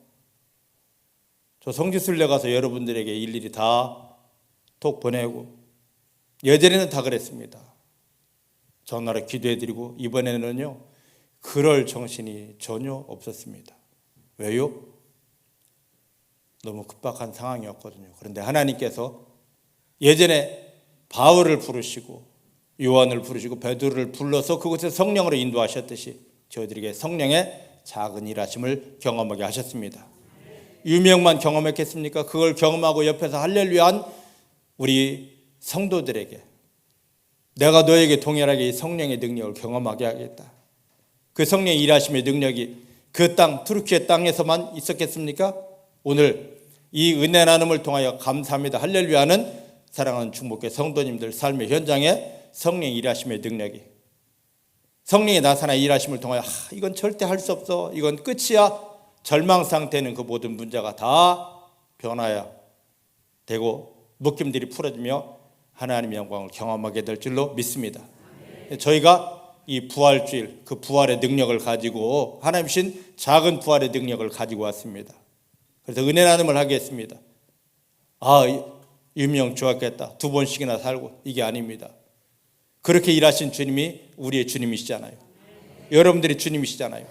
저 성지순례 가서 여러분들에게 일일이 다 톡 보내고 예전에는 다 그랬습니다. 전화로 기도해드리고 이번에는요 그럴 정신이 전혀 없었습니다. 왜요? 너무 급박한 상황이었거든요. 그런데 하나님께서 예전에 바울을 부르시고 요한을 부르시고 베드로를 불러서 그곳에 성령으로 인도하셨듯이 저희들에게 성령의 작은 일하심을 경험하게 하셨습니다. 유명만 경험했겠습니까? 그걸 경험하고 옆에서 할렐루야한 우리 성도들에게 내가 너에게 동일하게 이 성령의 능력을 경험하게 하겠다. 그 성령의 일하심의 능력이 그 땅, 투르키의 땅에서만 있었겠습니까? 오늘 이 은혜 나눔을 통하여 감사합니다. 할렐루야는 사랑하는 중복교 성도님들 삶의 현장에 성령의 일하심의 능력이 성령이 나타나 일하심을 통하여 이건 절대 할 수 없어. 이건 끝이야. 절망 상태는 그 모든 문제가 다 변화야 되고 묶임들이 풀어지며 하나님의 영광을 경험하게 될 줄로 믿습니다. 저희가 이 부활주일 그 부활의 능력을 가지고 하나님 신 작은 부활의 능력을 가지고 왔습니다. 그래서 은혜 나눔을 하겠습니다. 유명 좋았겠다. 2번씩이나 살고 이게 아닙니다. 그렇게 일하신 주님이 우리의 주님이시잖아요. 여러분들이 주님이시잖아요.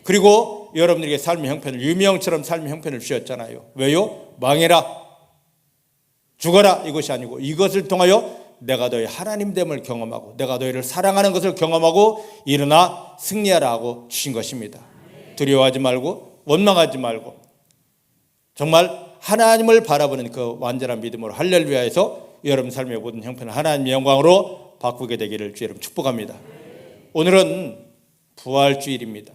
그리고 여러분들에게 삶의 형편을 유명처럼 삶의 형편을 주셨잖아요. 왜요? 망해라 죽어라 이것이 아니고 이것을 통하여 내가 너희 하나님됨을 경험하고 내가 너희를 사랑하는 것을 경험하고 일어나 승리하라 하고 주신 것입니다. 두려워하지 말고 원망하지 말고 정말 하나님을 바라보는 그 완전한 믿음으로 할렐루야에서 여러분 삶의 모든 형편을 하나님의 영광으로 바꾸게 되기를 주 여러분 축복합니다. 오늘은 부활주일입니다.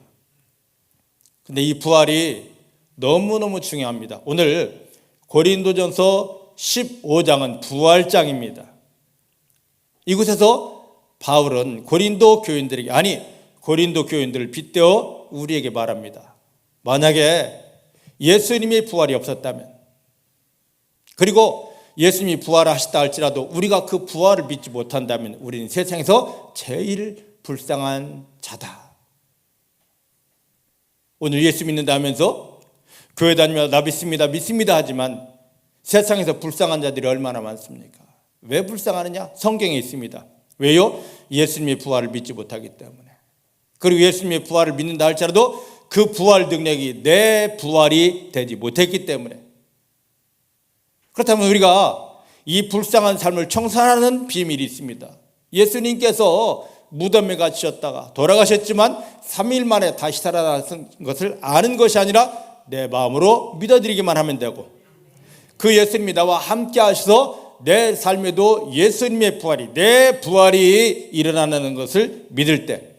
근데 이 부활이 너무너무 중요합니다. 오늘 고린도전서 15장은 부활장입니다. 이곳에서 바울은 고린도 교인들을 빗대어 우리에게 말합니다. 만약에 예수님의 부활이 없었다면 그리고 예수님이 부활하셨다 할지라도 우리가 그 부활을 믿지 못한다면 우리는 세상에서 제일 불쌍한 자다. 오늘 예수 믿는다 하면서 교회 다니며 나 믿습니다 하지만 세상에서 불쌍한 자들이 얼마나 많습니까? 왜 불쌍하느냐? 성경에 있습니다. 왜요? 예수님의 부활을 믿지 못하기 때문에. 그리고 예수님의 부활을 믿는다 할지라도 그 부활 능력이 내 부활이 되지 못했기 때문에. 그렇다면 우리가 이 불쌍한 삶을 청산하는 비밀이 있습니다. 예수님께서 무덤에 갇히셨다가 돌아가셨지만 3일 만에 다시 살아나신 것을 아는 것이 아니라 내 마음으로 믿어드리기만 하면 되고 그 예수님이 나와 함께 하셔서 내 삶에도 예수님의 부활이 내 부활이 일어나는 것을 믿을 때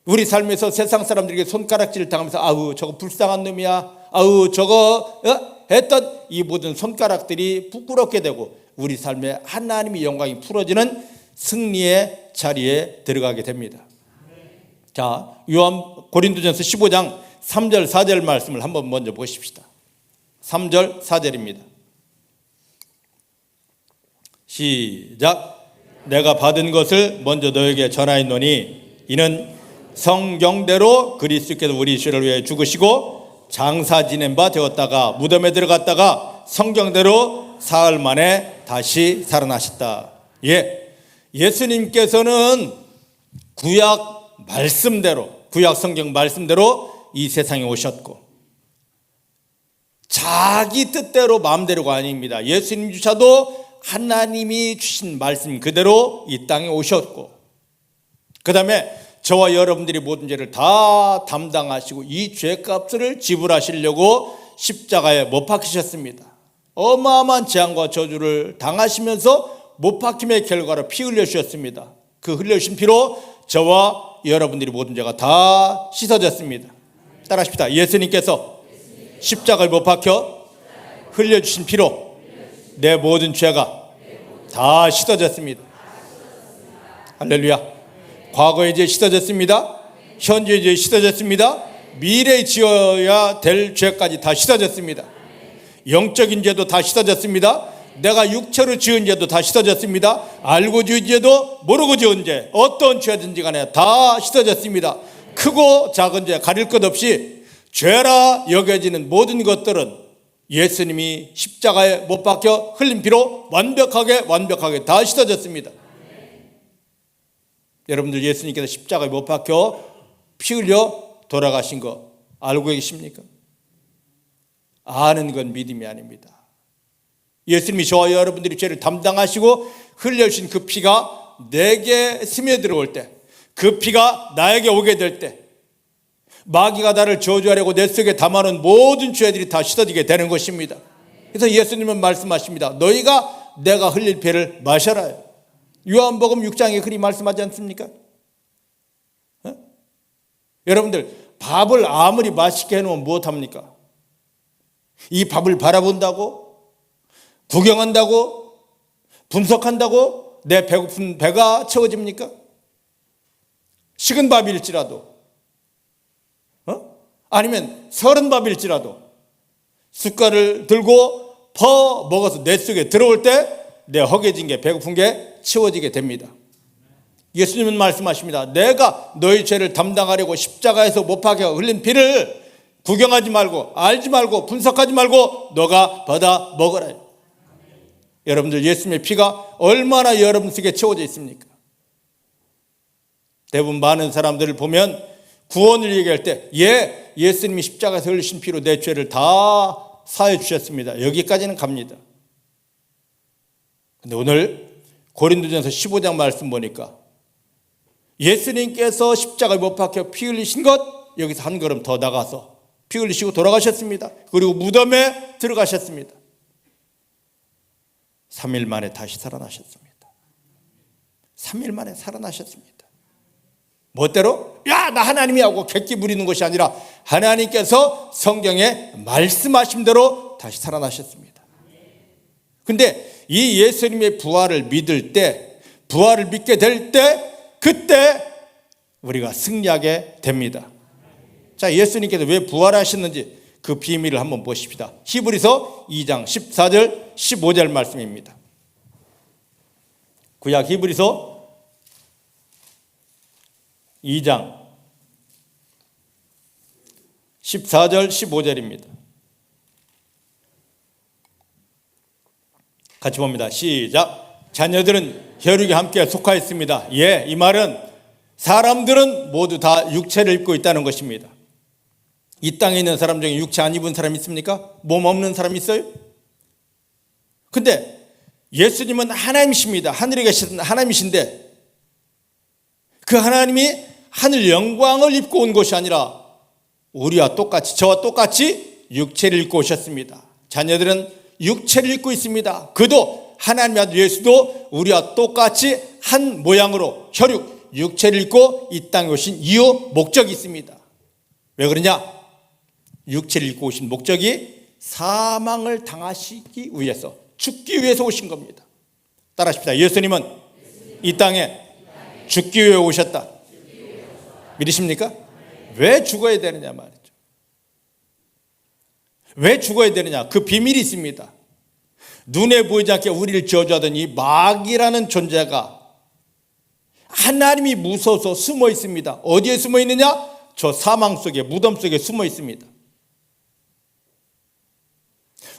우리 삶에서 세상 사람들에게 손가락질을 당하면서 아우 저거 불쌍한 놈이야 아우 저거 했던 이 모든 손가락들이 부끄럽게 되고 우리 삶에 하나님의 영광이 풀어지는 승리의 자리에 들어가게 됩니다. 자, 고린도전서 15장 3절 4절 말씀을 한번 먼저 보십시다. 3절 4절입니다. 시작. 내가 받은 것을 먼저 너에게 전하였노니 이는 성경대로 그리스도께서 우리 죄를 위해 죽으시고 장사 지낸 바 되었다가 무덤에 들어갔다가 성경대로 사흘 만에 다시 살아나셨다. 예수님께서는 구약 말씀대로, 구약 성경 말씀대로 이 세상에 오셨고 자기 뜻대로 마음대로가 아닙니다. 예수님조차도 하나님이 주신 말씀 그대로 이 땅에 오셨고, 그 다음에 저와 여러분들이 모든 죄를 다 담당하시고 이 죄값을 지불하시려고 십자가에 못 박히셨습니다. 어마어마한 재앙과 저주를 당하시면서 못 박힘의 결과로 피 흘려주셨습니다. 그 흘려주신 피로 저와 여러분들이 모든 죄가 다 씻어졌습니다. 따라하십시다. 예수님께서 십자가에 못 박혀 흘려주신 피로 내 모든 죄가 다 씻어졌습니다. 할렐루야. 과거의 죄 씻어졌습니다. 현재의 죄 씻어졌습니다. 미래에 지어야 될 죄까지 다 씻어졌습니다. 영적인 죄도 다 씻어졌습니다. 내가 육체로 지은 죄도 다 씻어졌습니다. 알고 지은 죄도 모르고 지은 죄, 어떤 죄든지 간에 다 씻어졌습니다. 크고 작은 죄 가릴 것 없이 죄라 여겨지는 모든 것들은 예수님이 십자가에 못 박혀 흘린 피로 완벽하게 다 씻어졌습니다. 여러분들 예수님께서 십자가에 못 박혀 피 흘려 돌아가신 거 알고 계십니까? 아는 건 믿음이 아닙니다. 예수님이 저와 여러분들이 죄를 담당하시고 흘려주신 그 피가 내게 스며들어올 때, 그 피가 나에게 오게 될 때 마귀가 나를 저주하려고 내 속에 담아놓은 모든 죄들이 다 씻어지게 되는 것입니다. 그래서 예수님은 말씀하십니다. 너희가 내가 흘릴 피를 마셔라. 요한복음 6장에 그리 말씀하지 않습니까? 여러분들 밥을 아무리 맛있게 해놓으면 무엇합니까? 이 밥을 바라본다고, 구경한다고, 분석한다고 내 배고픈 배가 채워집니까? 식은 밥일지라도, 아니면 서른 밥일지라도 숟갈을 들고 퍼 먹어서 내 속에 들어올 때 내 허기진 게, 배고픈 게 채워지게 됩니다. 예수님은 말씀하십니다. 내가 너희 죄를 담당하려고 십자가에서 못 박혀 흘린 피를 구경하지 말고, 알지 말고, 분석하지 말고 너가 받아 먹어라. 여러분들 예수님의 피가 얼마나 여러분 속에 채워져 있습니까? 대부분 많은 사람들을 보면 구원을 얘기할 때 예수님이 십자가에서 흘리신 피로 내 죄를 다 사해 주셨습니다. 여기까지는 갑니다. 근데 오늘 고린도전서 15장 말씀 보니까 예수님께서 십자가에 못 박혀 피 흘리신 것, 여기서 한 걸음 더 나가서 피 흘리시고 돌아가셨습니다. 그리고 무덤에 들어가셨습니다. 3일 만에 다시 살아나셨습니다. 3일 만에 살아나셨습니다. 멋대로 나 하나님이 하고 객기 부리는 것이 아니라 하나님께서 성경에 말씀하신 대로 다시 살아나셨습니다. 근데 이 예수님의 부활을 믿을 때, 부활을 믿게 될 때, 그때 우리가 승리하게 됩니다. 자, 예수님께서 왜 부활하셨는지 그 비밀을 한번 보십시다. 히브리서 2장 14절 15절 말씀입니다. 구약 히브리서 2장 14절 15절입니다. 같이 봅니다. 시작. 자녀들은 혈육에 함께 속하였습니다. 이 말은 사람들은 모두 다 육체를 입고 있다는 것입니다. 이 땅에 있는 사람 중에 육체 안 입은 사람 있습니까? 몸 없는 사람 있어요? 근데 예수님은 하나님이십니다. 하늘에 계신 하나님이신데 그 하나님이 하늘 영광을 입고 온 것이 아니라 우리와 똑같이, 저와 똑같이 육체를 입고 오셨습니다. 자녀들은 육체를 입고 있습니다. 그도 하나님의 아들 예수도 우리와 똑같이 한 모양으로 혈육, 육체를 입고 이 땅에 오신 이유, 목적이 있습니다. 왜 그러냐? 육체를 입고 오신 목적이 사망을 당하시기 위해서, 죽기 위해서 오신 겁니다. 따라하십시다. 예수님은 이 땅에 죽기 위해 오셨다. 믿으십니까? 왜 죽어야 되느냐 말이죠. 왜 죽어야 되느냐? 그 비밀이 있습니다. 눈에 보이지 않게 우리를 저주하던 이 마귀라는 존재가 하나님이 무서워서 숨어 있습니다. 어디에 숨어 있느냐? 저 사망 속에, 무덤 속에 숨어 있습니다.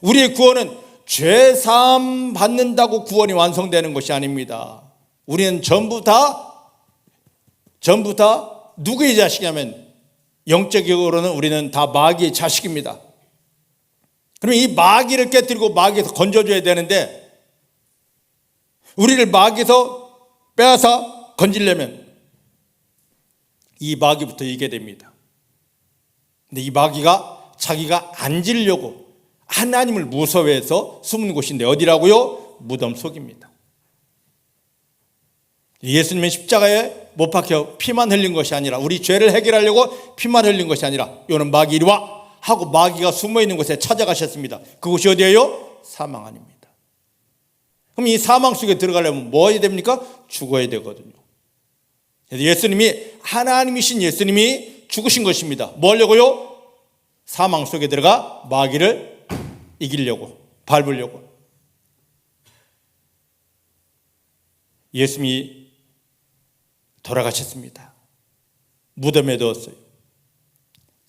우리의 구원은 죄 사함 받는다고 구원이 완성되는 것이 아닙니다. 우리는 전부 다 누구의 자식이냐면 영적으로는 우리는 다 마귀의 자식입니다. 그럼 이 마귀를 깨뜨리고 마귀에서 건져줘야 되는데, 우리를 마귀에서 빼앗아 건지려면 이 마귀부터 이기게 됩니다. 근데 이 마귀가 자기가 앉으려고 하나님을 무서워해서 숨은 곳인데 어디라고요? 무덤 속입니다. 예수님은 십자가에 못 박혀 피만 흘린 것이 아니라, 우리 죄를 해결하려고 피만 흘린 것이 아니라, 요는 마귀 이리 와 하고 마귀가 숨어있는 곳에 찾아가셨습니다. 그곳이 어디예요? 사망 아닙니다. 그럼 이 사망 속에 들어가려면 뭐 해야 됩니까? 죽어야 되거든요. 그래서 예수님이, 하나님이신 예수님이 죽으신 것입니다. 뭐 하려고요? 사망 속에 들어가 마귀를 이기려고, 밟으려고. 예수님이 돌아가셨습니다. 무덤에 넣었어요.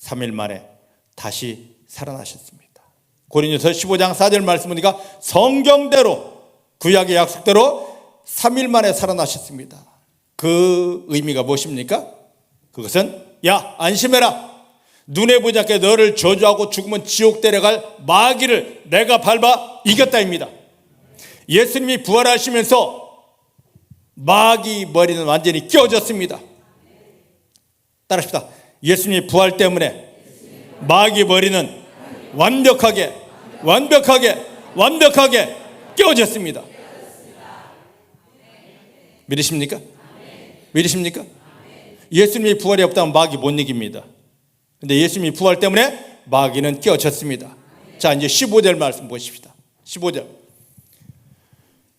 3일 만에 다시 살아나셨습니다. 고린도서 15장 4절 말씀 보니까 성경대로, 구약의 약속대로 3일 만에 살아나셨습니다. 그 의미가 무엇입니까? 그것은, 야, 안심해라. 눈에 보지 않게 너를 저주하고 죽으면 지옥 데려갈 마귀를 내가 밟아 이겼다입니다. 예수님이 부활하시면서 마귀 머리는 완전히 끼워졌습니다. 따라합시다. 예수님이 부활 때문에 마귀 머리는 완벽하게 끼워졌습니다. 믿으십니까? 믿으십니까? 예수님이 부활이 없다면 마귀 못 이깁니다. 근데 예수님이 부활 때문에 마귀는 끼워졌습니다. 자, 이제 15절 말씀 보십시다. 15절.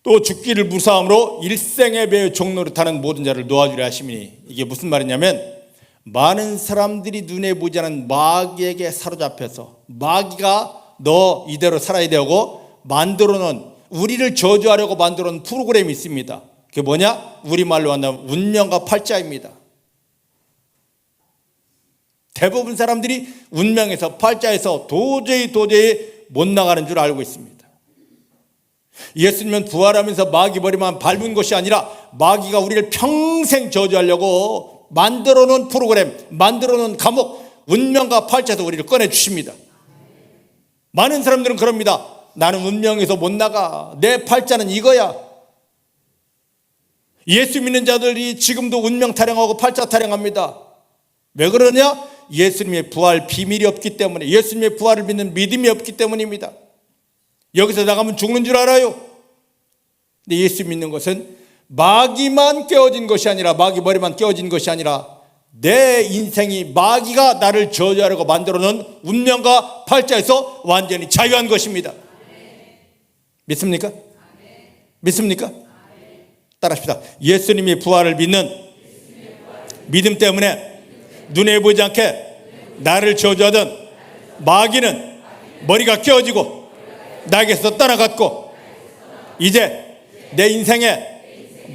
또 죽기를 무사함으로 일생의 배의 종로를 타는 모든 자를 놓아주려 하시니, 이게 무슨 말이냐면, 많은 사람들이 눈에 보지 않은 마귀에게 사로잡혀서 마귀가 너 이대로 살아야 되고 만들어놓은, 우리를 저주하려고 만들어놓은 프로그램이 있습니다. 그게 뭐냐? 우리말로 한다면 운명과 팔자입니다. 대부분 사람들이 운명에서, 팔자에서 도저히 못 나가는 줄 알고 있습니다. 예수님은 부활하면서 마귀 머리만 밟은 것이 아니라 마귀가 우리를 평생 저주하려고 만들어놓은 프로그램, 만들어놓은 감옥, 운명과 팔자에서 우리를 꺼내주십니다. 많은 사람들은 그럽니다. 나는 운명에서 못 나가. 내 팔자는 이거야. 예수 믿는 자들이 지금도 운명 타령하고 팔자 타령합니다. 왜 그러냐? 예수님의 부활 비밀이 없기 때문에, 예수님의 부활을 믿는 믿음이 없기 때문입니다. 여기서 나가면 죽는 줄 알아요. 근데 예수 믿는 것은 마귀만 깨어진 것이 아니라, 마귀 머리만 깨어진 것이 아니라 내 인생이 마귀가 나를 저주하려고 만들어 놓은 운명과 팔자에서 완전히 자유한 것입니다. 믿습니까? 믿습니까? 따라합시다. 예수님의 부활을 믿는 믿음 때문에 눈에 보이지 않게 나를 저주하던 마귀는 머리가 깨어지고 나에게서 떠나갔고, 이제 내 인생에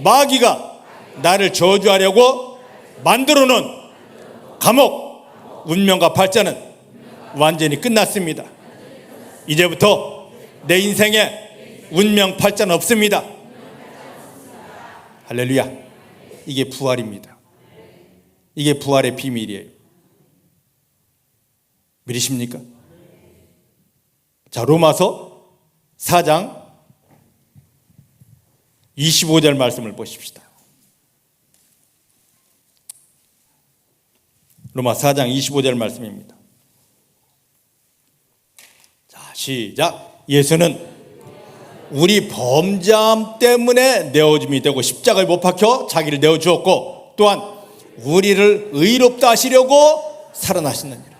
마귀가 나를 저주하려고 만들어 놓은 감옥, 운명과 팔자는 완전히 끝났습니다. 이제부터 내 인생에 운명, 팔자는 없습니다. 할렐루야. 이게 부활입니다. 이게 부활의 비밀이에요. 믿으십니까? 자, 로마서 4장 25절 말씀을 보십시다. 로마 4장 25절 말씀입니다. 자, 시작. 예수는 우리 범죄함 때문에 내어짐이 되고 십자가에 못 박혀 자기를 내어주었고, 또한 우리를 의롭다 하시려고 살아나셨느니라.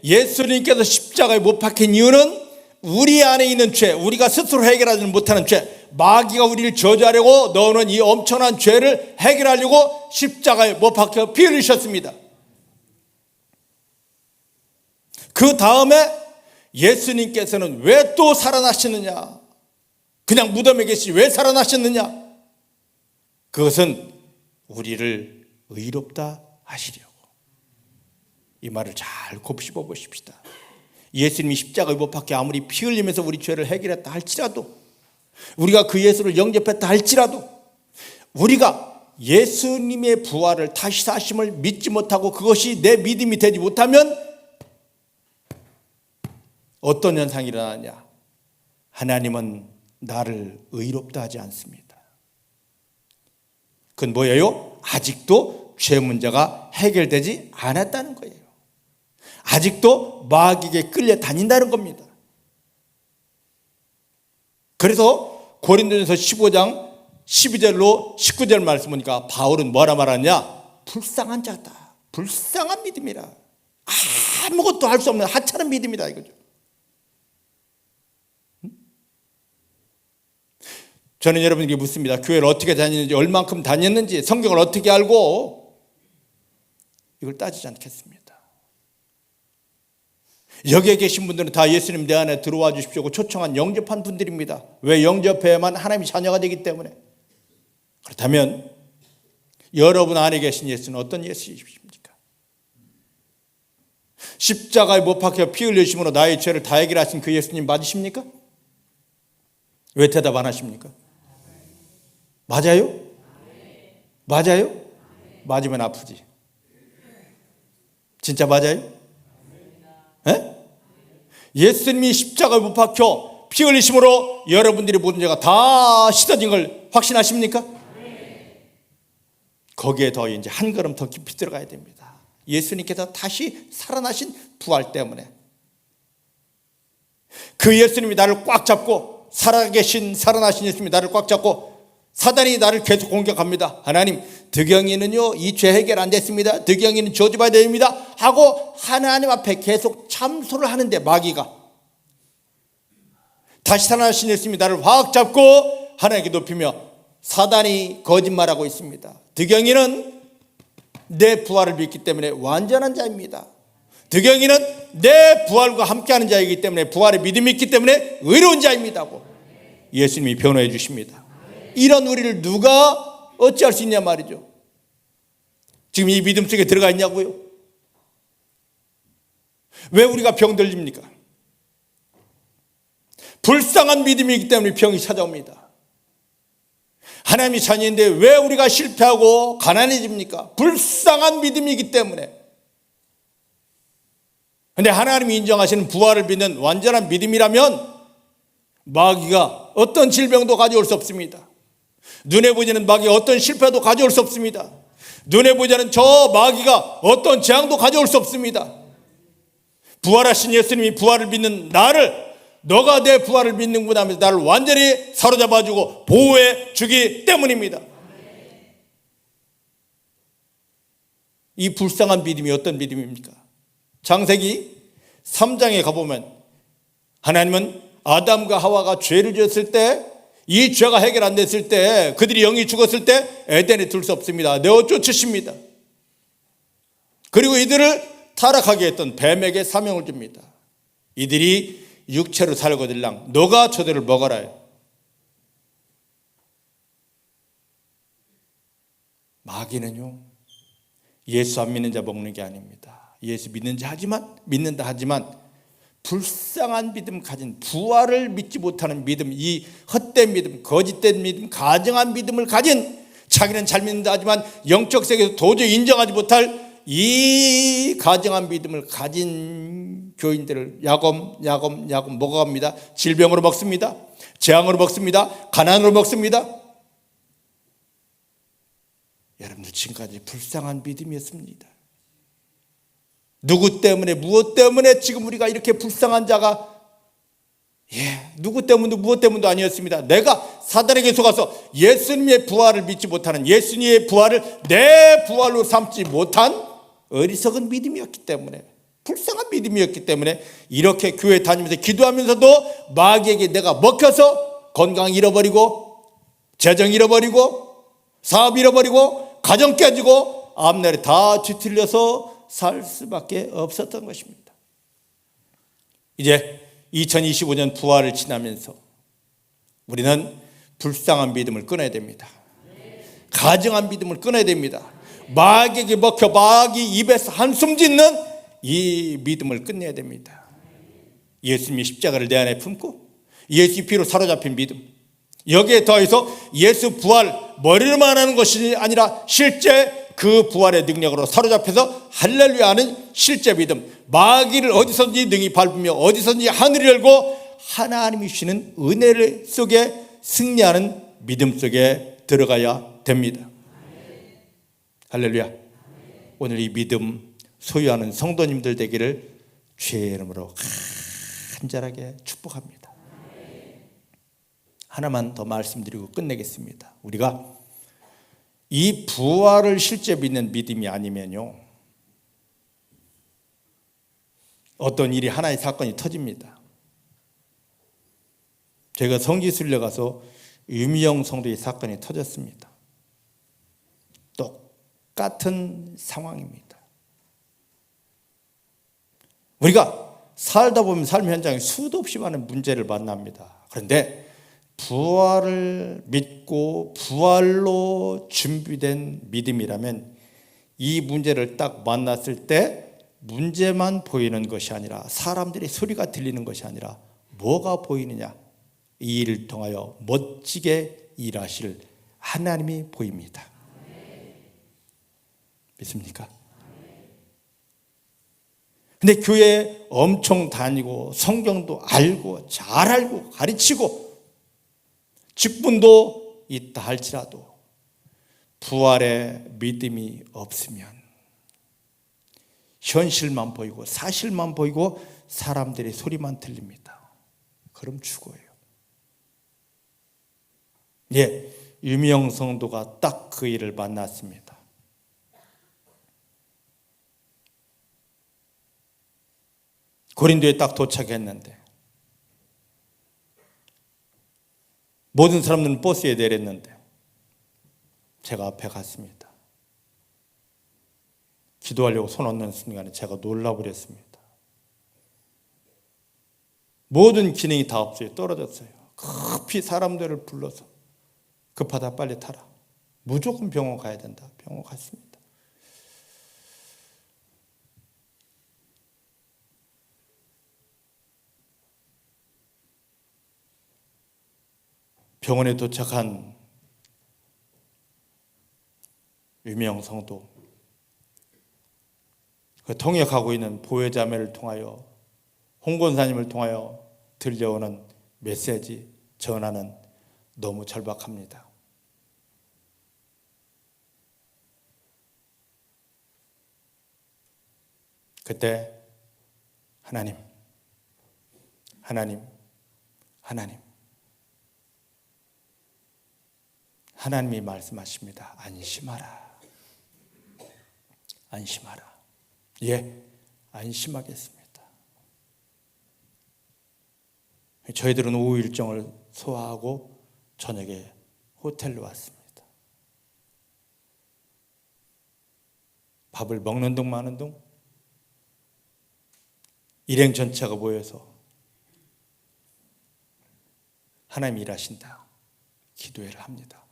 예수님께서 십자가에 못 박힌 이유는 우리 안에 있는 죄, 우리가 스스로 해결하지 못하는 죄, 마귀가 우리를 저주하려고 넣어놓은 이 엄청난 죄를 해결하려고 십자가에 못 박혀 피 흘리셨습니다. 그 다음에 예수님께서는 왜 또 살아나셨느냐? 그냥 무덤에 계시 왜 살아나셨느냐? 그것은 우리를 의롭다 하시려고. 이 말을 잘 곱씹어 보십시다. 예수님이 십자가에 못 박혀 아무리 피 흘리면서 우리 죄를 해결했다 할지라도, 우리가 그 예수를 영접했다 할지라도, 우리가 예수님의 부활을, 다시 사심을 믿지 못하고 그것이 내 믿음이 되지 못하면 어떤 현상이 일어나냐? 하나님은 나를 의롭다 하지 않습니다. 그건 뭐예요? 아직도 죄 문제가 해결되지 않았다는 거예요. 아직도 마귀에게 끌려다닌다는 겁니다. 그래서 고린도전서 15장 12절로 19절 말씀 보니까 바울은 뭐라 말하냐? 불쌍한 자다, 불쌍한 믿음이라, 아무것도 할 수 없는 하찮은 믿음이다 이거죠. 저는 여러분에게 묻습니다. 교회를 어떻게 다니는지, 얼만큼 다녔는지, 성경을 어떻게 알고, 이걸 따지지 않겠습니다. 여기에 계신 분들은 다 예수님 내 안에 들어와 주십시오 초청한, 영접한 분들입니다. 왜? 영접해야만 하나님의 자녀가 되기 때문에. 그렇다면 여러분 안에 계신 예수는 어떤 예수이십니까? 십자가에 못 박혀 피 흘리심으로 나의 죄를 다 해결하신 그 예수님 맞으십니까? 왜 대답 안 하십니까? 맞아요? 맞아요? 맞으면 아프지. 진짜 맞아요? 에? 예수님이 십자가에 못 박혀 피 흘리심으로 여러분들의 모든 죄가 다 씻어진 걸 확신하십니까? 거기에 더 이제 한 걸음 더 깊이 들어가야 됩니다. 예수님께서 다시 살아나신 부활 때문에, 그 예수님이 나를 꽉 잡고, 살아계신 살아나신 예수님이 나를 꽉 잡고, 사단이 나를 계속 공격합니다. 하나님, 득영이는요 이 죄 해결 안 됐습니다, 득영이는 저주받아야 됩니다 하고 하나님 앞에 계속 참소를 하는데, 마귀가 다시 살아나신 예수님이 나를 확 잡고 하나님께 높이며 사단이 거짓말하고 있습니다. 득영이는 내 부활을 믿기 때문에 완전한 자입니다. 득영이는 내 부활과 함께하는 자이기 때문에, 부활의 믿음이 있기 때문에 의로운 자입니다고 예수님이 변호해 주십니다. 이런 우리를 누가 어찌할 수 있냐 말이죠. 지금 이 믿음 속에 들어가 있냐고요? 왜 우리가 병들립니까? 불쌍한 믿음이기 때문에 병이 찾아옵니다. 하나님이 자녀인데 왜 우리가 실패하고 가난해집니까? 불쌍한 믿음이기 때문에. 그런데 하나님이 인정하시는 부활을 믿는 완전한 믿음이라면 마귀가 어떤 질병도 가져올 수 없습니다. 눈에 보이지 않는 마귀가 어떤 실패도 가져올 수 없습니다. 눈에 보이지 않는 저 마귀가 어떤 재앙도 가져올 수 없습니다. 부활하신 예수님이 부활을 믿는 나를, 너가 내 부활을 믿는구나 하면서 나를 완전히 사로잡아주고 보호해 주기 때문입니다. 이 불쌍한 믿음이 어떤 믿음입니까? 창세기 3장에 가보면 하나님은 아담과 하와가 죄를 지었을 때, 이 죄가 해결 안 됐을 때, 그들이 영이 죽었을 때 에덴에 둘 수 없습니다. 내어 쫓으십니다. 그리고 이들을 타락하게 했던 뱀에게 사명을 줍니다. 이들이 육체로 살거들랑 너가 저들을 먹어라. 마귀는요 예수 안 믿는 자 먹는 게 아닙니다. 예수 믿는 자 믿는다 하지만 불쌍한 믿음 가진, 부활을 믿지 못하는 믿음, 이 헛된 믿음, 거짓된 믿음, 가정한 믿음을 가진, 자기는 잘 믿는다 하지만 영적 세계에서 도저히 인정하지 못할 이 가정한 믿음을 가진 교인들을 야금 먹어갑니다. 질병으로 먹습니다. 재앙으로 먹습니다. 가난으로 먹습니다. 여러분들 지금까지 불쌍한 믿음이었습니다. 누구 때문에, 무엇 때문에 지금 우리가 이렇게 불쌍한 자가, 누구 때문도 무엇 때문도 아니었습니다. 내가 사단에게 속아서 예수님의 부활을 믿지 못하는, 예수님의 부활을 내 부활로 삼지 못한 어리석은 믿음이었기 때문에, 불쌍한 믿음이었기 때문에 이렇게 교회 다니면서 기도하면서도 마귀에게 내가 먹혀서 건강 잃어버리고, 재정 잃어버리고, 사업 잃어버리고, 가정 깨지고, 앞날에 다 뒤틀려서 살 수밖에 없었던 것입니다. 이제 2025년 부활을 지나면서 우리는 불쌍한 믿음을 끊어야 됩니다. 가정한 믿음을 끊어야 됩니다. 마귀에게 먹혀 마귀 입에서 한숨 짓는 이 믿음을 끝내야 됩니다. 예수님이 십자가를 내 안에 품고 예수 피로 사로잡힌 믿음, 여기에 더해서 예수 부활 머리로만 하는 것이 아니라 실제 그 부활의 능력으로 사로잡혀서 할렐루야 하는 실제 믿음, 마귀를 어디서든지 능히 밟으며 어디서든지 하늘을 열고 하나님이 주시는 은혜 속에 승리하는 믿음 속에 들어가야 됩니다. 할렐루야. 오늘 이 믿음 소유하는 성도님들 되기를 주의 이름으로 간절하게 축복합니다. 하나만 더 말씀드리고 끝내겠습니다. 우리가 이 부활을 실제 믿는 믿음이 아니면요, 어떤 일이 하나의 사건이 터집니다. 제가 성지순례 가서 유미영 성도의 사건이 터졌습니다. 똑같은 상황입니다. 우리가 살다 보면 삶 현장에 수도 없이 많은 문제를 만납니다. 그런데 부활을 믿고 부활로 준비된 믿음이라면 이 문제를 딱 만났을 때 문제만 보이는 것이 아니라 사람들의 소리가 들리는 것이 아니라 뭐가 보이느냐, 이 일을 통하여 멋지게 일하실 하나님이 보입니다. 믿습니까? 근데 교회 엄청 다니고 성경도 알고 잘 알고 가르치고 직분도 있다 할지라도 부활의 믿음이 없으면 현실만 보이고 사실만 보이고 사람들의 소리만 들립니다. 그럼 죽어요. 예, 유미영 성도가 딱 그 일을 만났습니다. 고린도에 딱 도착했는데 모든 사람들은 버스에 내렸는데 제가 앞에 갔습니다. 기도하려고 손 얹는 순간에 제가 놀라버렸습니다. 모든 기능이 다 없어요. 떨어졌어요. 급히 사람들을 불러서 급하다, 빨리 타라. 무조건 병원 가야 된다. 병원 갔습니다. 병원에 도착한 유명 성도, 그 통역하고 있는 보혜자매를 통하여 홍 권사님을 통하여 들려오는 메시지, 전하는 너무 절박합니다. 그때 하나님, 하나님, 하나님, 하나님이 말씀하십니다. 안심하라. 안심하라. 예, 안심하겠습니다. 저희들은 오후 일정을 소화하고 저녁에 호텔로 왔습니다. 밥을 먹는 둥 마는 둥 일행 전체가 모여서 하나님 일하신다, 기도회를 합니다.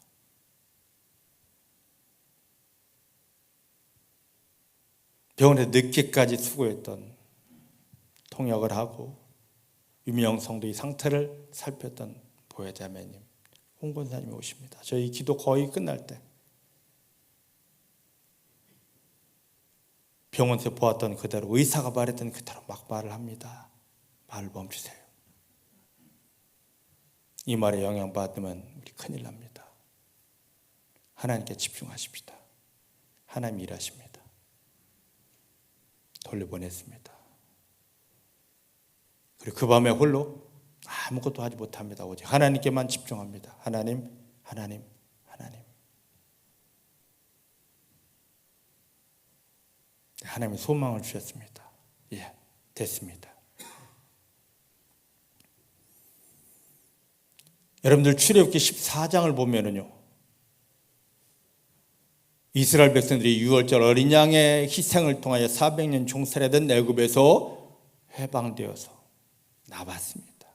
병원에 늦게까지 수고했던, 통역을 하고 유미영 성도의 상태를 살폈던 보혜자매님, 홍 권사님이 오십니다. 저희 기도 거의 끝날 때 병원에서 보았던 그대로, 의사가 말했던 그대로 막 말을 합니다. 말을 멈추세요. 이 말에 영향받으면 우리 큰일 납니다. 하나님께 집중하십시다. 하나님 일하십니다. 돌려보냈습니다. 그리고 그 밤에 홀로 아무것도 하지 못합니다. 오직 하나님께만 집중합니다. 하나님, 하나님, 하나님. 하나님이 소망을 주셨습니다. 예, 됐습니다. 여러분들 출애굽기 14장을 보면은요, 이스라엘 백성들이 유월절 어린 양의 희생을 통하여 400년 종살이던 애굽에서 해방되어서 나왔습니다.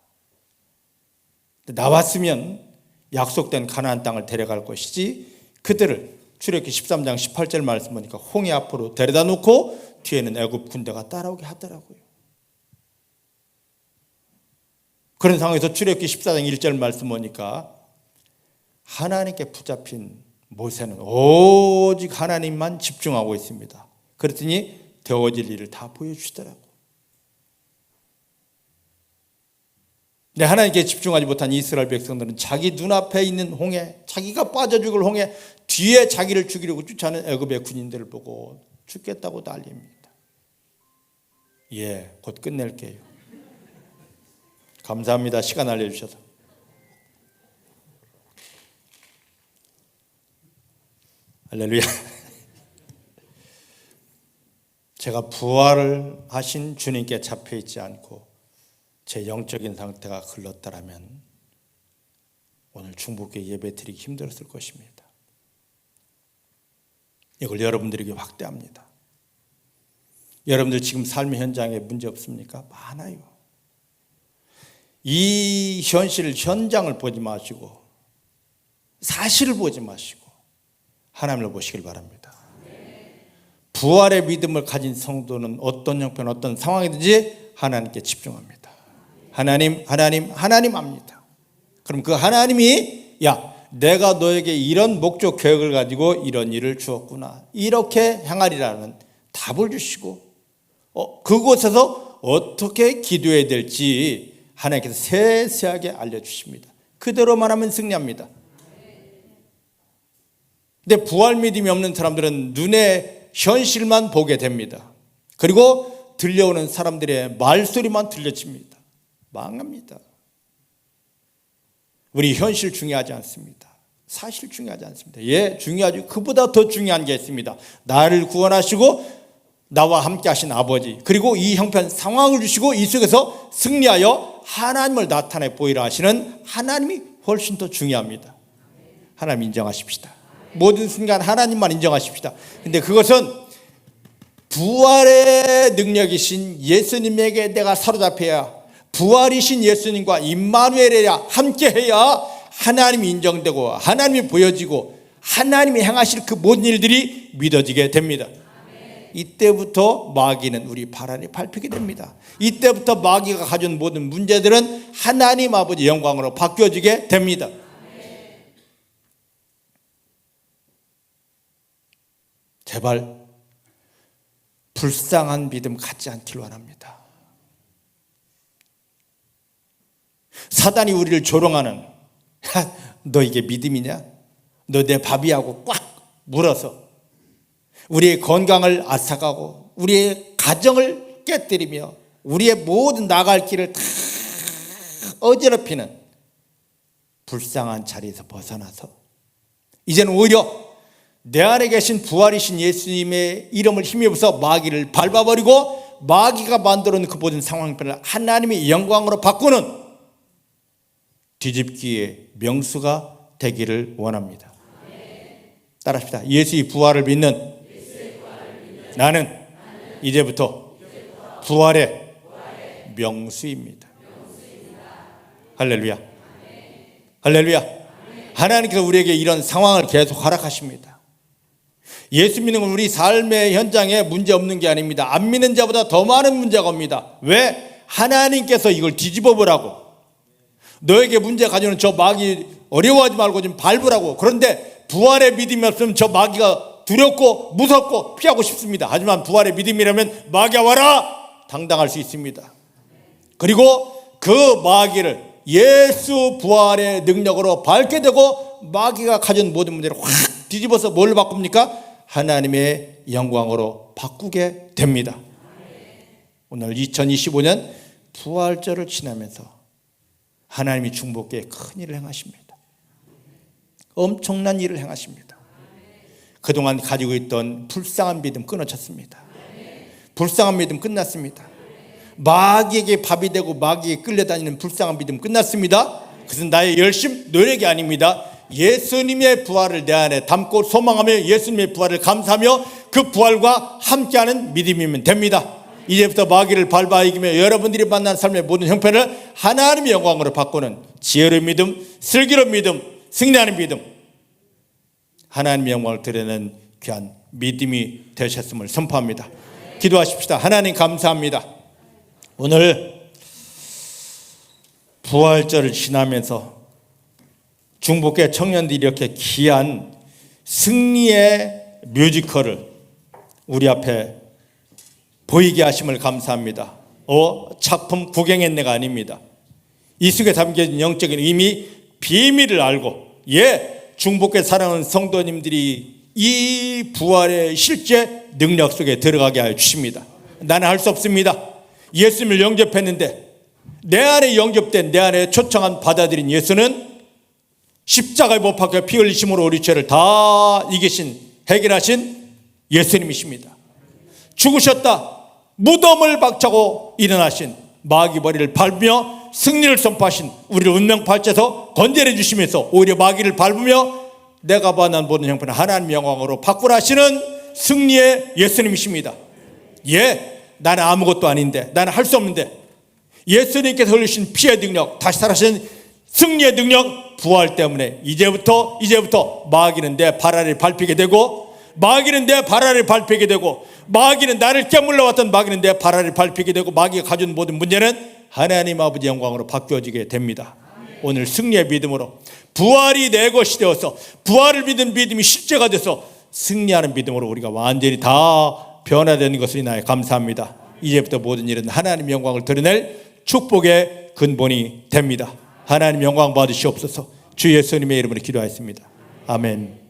나왔으면 약속된 가나안 땅을 데려갈 것이지, 그들을 출애굽기 13장 18절 말씀 보니까 홍해 앞으로 데려다 놓고 뒤에는 애굽 군대가 따라오게 하더라고요. 그런 상황에서 출애굽기 14장 1절 말씀 보니까 하나님께 붙잡힌 모세는 오직 하나님만 집중하고 있습니다. 그랬더니 되어질 일을 다 보여주시더라고요. 근데 하나님께 집중하지 못한 이스라엘 백성들은 자기 눈앞에 있는 홍해, 자기가 빠져 죽을 홍해 뒤에 자기를 죽이려고 쫓아오는 애굽의 군인들을 보고 죽겠다고 난립니다. 예, 곧 끝낼게요. 감사합니다. 시간 알려주셔서. 할렐루야. 제가 부활을 하신 주님께 잡혀 있지 않고 제 영적인 상태가 흘렀다라면 오늘 중보교회 예배 드리기 힘들었을 것입니다. 이걸 여러분들에게 확대합니다. 여러분들 지금 삶의 현장에 문제 없습니까? 많아요. 이 현장을 보지 마시고 사실을 보지 마시고 하나님을 보시길 바랍니다. 부활의 믿음을 가진 성도는 어떤 형편, 어떤 상황이든지 하나님께 집중합니다. 하나님 합니다. 그럼 그 하나님이 내가 너에게 이런 목적 계획을 가지고 이런 일을 주었구나, 이렇게 행하리라는 답을 주시고 그곳에서 어떻게 기도해야 될지 하나님께서 세세하게 알려주십니다. 그대로만 하면 승리합니다. 근데 부활 믿음이 없는 사람들은 눈에 현실만 보게 됩니다. 그리고 들려오는 사람들의 말소리만 들려집니다. 망합니다. 우리 현실 중요하지 않습니다. 사실 중요하지 않습니다. 예, 중요하죠. 그보다 더 중요한 게 있습니다. 나를 구원하시고 나와 함께 하신 아버지, 그리고 이 형편 상황을 주시고 이 속에서 승리하여 하나님을 나타내 보이라 하시는 하나님이 훨씬 더 중요합니다. 하나님 인정하십시다. 모든 순간 하나님만 인정하십시다. 근데 그것은 부활의 능력이신 예수님에게 내가 사로잡혀야, 부활이신 예수님과 임마누엘이야 함께해야 하나님이 인정되고 하나님이 보여지고 하나님이 행하실 그 모든 일들이 믿어지게 됩니다. 이때부터 마귀는 우리 발 안에 밟히게 됩니다. 이때부터 마귀가 가져온 모든 문제들은 하나님 아버지 영광으로 바뀌어지게 됩니다. 제발 불쌍한 믿음 갖지 않길 원합니다. 사단이 우리를 조롱하는, 너 이게 믿음이냐? 너 내 밥이하고 꽉 물어서 우리의 건강을 앗아가고 우리의 가정을 깨뜨리며 우리의 모든 나갈 길을 다 어지럽히는 불쌍한 자리에서 벗어나서 이제는 오히려 내 안에 계신 부활이신 예수님의 이름을 힘입어서 마귀를 밟아버리고 마귀가 만들어 놓은 그 모든 상황편을 하나님의 영광으로 바꾸는 뒤집기의 명수가 되기를 원합니다. 따라합시다. 예수의 부활을 믿는 나는 이제부터 부활의 명수입니다. 할렐루야. 할렐루야. 하나님께서 우리에게 이런 상황을 계속 허락하십니다. 예수 믿는 건 우리 삶의 현장에 문제 없는 게 아닙니다. 안 믿는 자보다 더 많은 문제가 옵니다. 왜? 하나님께서 이걸 뒤집어 보라고. 너에게 문제 가져오는 저 마귀 어려워하지 말고 좀 밟으라고. 그런데 부활의 믿음이 없으면 저 마귀가 두렵고 무섭고 피하고 싶습니다. 하지만 부활의 믿음이라면 마귀야 와라! 당당할 수 있습니다. 그리고 그 마귀를 예수 부활의 능력으로 밟게 되고 마귀가 가진 모든 문제를 확 뒤집어서 뭘 바꿉니까? 하나님의 영광으로 바꾸게 됩니다. 오늘 2025년 부활절을 지나면서 하나님이 중보교회에 큰 일을 행하십니다. 엄청난 일을 행하십니다. 그동안 가지고 있던 불쌍한 믿음 끊어졌습니다. 불쌍한 믿음 끝났습니다. 마귀에게 밥이 되고 마귀에게 끌려다니는 불쌍한 믿음 끝났습니다. 그것은 나의 열심, 노력이 아닙니다. 예수님의 부활을 내 안에 담고 소망하며 예수님의 부활을 감사하며 그 부활과 함께하는 믿음이면 됩니다. 이제부터 마귀를 밟아 이기며 여러분들이 만난 삶의 모든 형편을 하나님의 영광으로 바꾸는 지혜로운 믿음, 슬기로운 믿음, 승리하는 믿음, 하나님의 영광을 드러내는 귀한 믿음이 되셨음을 선포합니다. 기도하십시다. 하나님 감사합니다. 오늘 부활절을 지나면서 중복계 청년들이 이렇게 귀한 승리의 뮤지컬을 우리 앞에 보이게 하심을 감사합니다. 작품 구경했네가 아닙니다. 이 속에 담겨진 영적인 의미, 비밀을 알고 중복계 사랑하는 성도님들이 이 부활의 실제 능력 속에 들어가게 하여 주십니다. 나는 할 수 없습니다. 예수님을 영접했는데 내 안에 영접된, 내 안에 초청한 받아들인 예수는 십자가에 못 박혀 피 흘리심으로 우리 죄를 다 이기신, 해결하신 예수님이십니다. 죽으셨다 무덤을 박차고 일어나신, 마귀 머리를 밟으며 승리를 선포하신 우리를 운명팔자에서 건져내 주시면서 오히려 마귀를 밟으며 내가 받는 모든 형편을 하나님의 영광으로 바꾸라 하시는 승리의 예수님이십니다. 나는 아무것도 아닌데, 나는 할 수 없는데 예수님께서 흘리신 피의 능력, 다시 살아신 승리의 능력, 부활 때문에 이제부터 마귀는 내 발 아래를 밟히게 되고, 마귀는 내 발 아래를 밟히게 되고, 마귀는 나를 깨물러 왔던 마귀는 내 발 아래를 밟히게 되고, 마귀가 가진 모든 문제는 하나님 아버지 영광으로 바뀌어지게 됩니다. 오늘 승리의 믿음으로 부활이 내 것이 되어서, 부활을 믿는 믿음이 실제가 돼서 승리하는 믿음으로 우리가 완전히 다 변화되는 것을 인하여 감사합니다. 이제부터 모든 일은 하나님 영광을 드러낼 축복의 근본이 됩니다. 하나님 영광 받으시옵소서. 주 예수님의 이름으로 기도하였습니다. 아멘.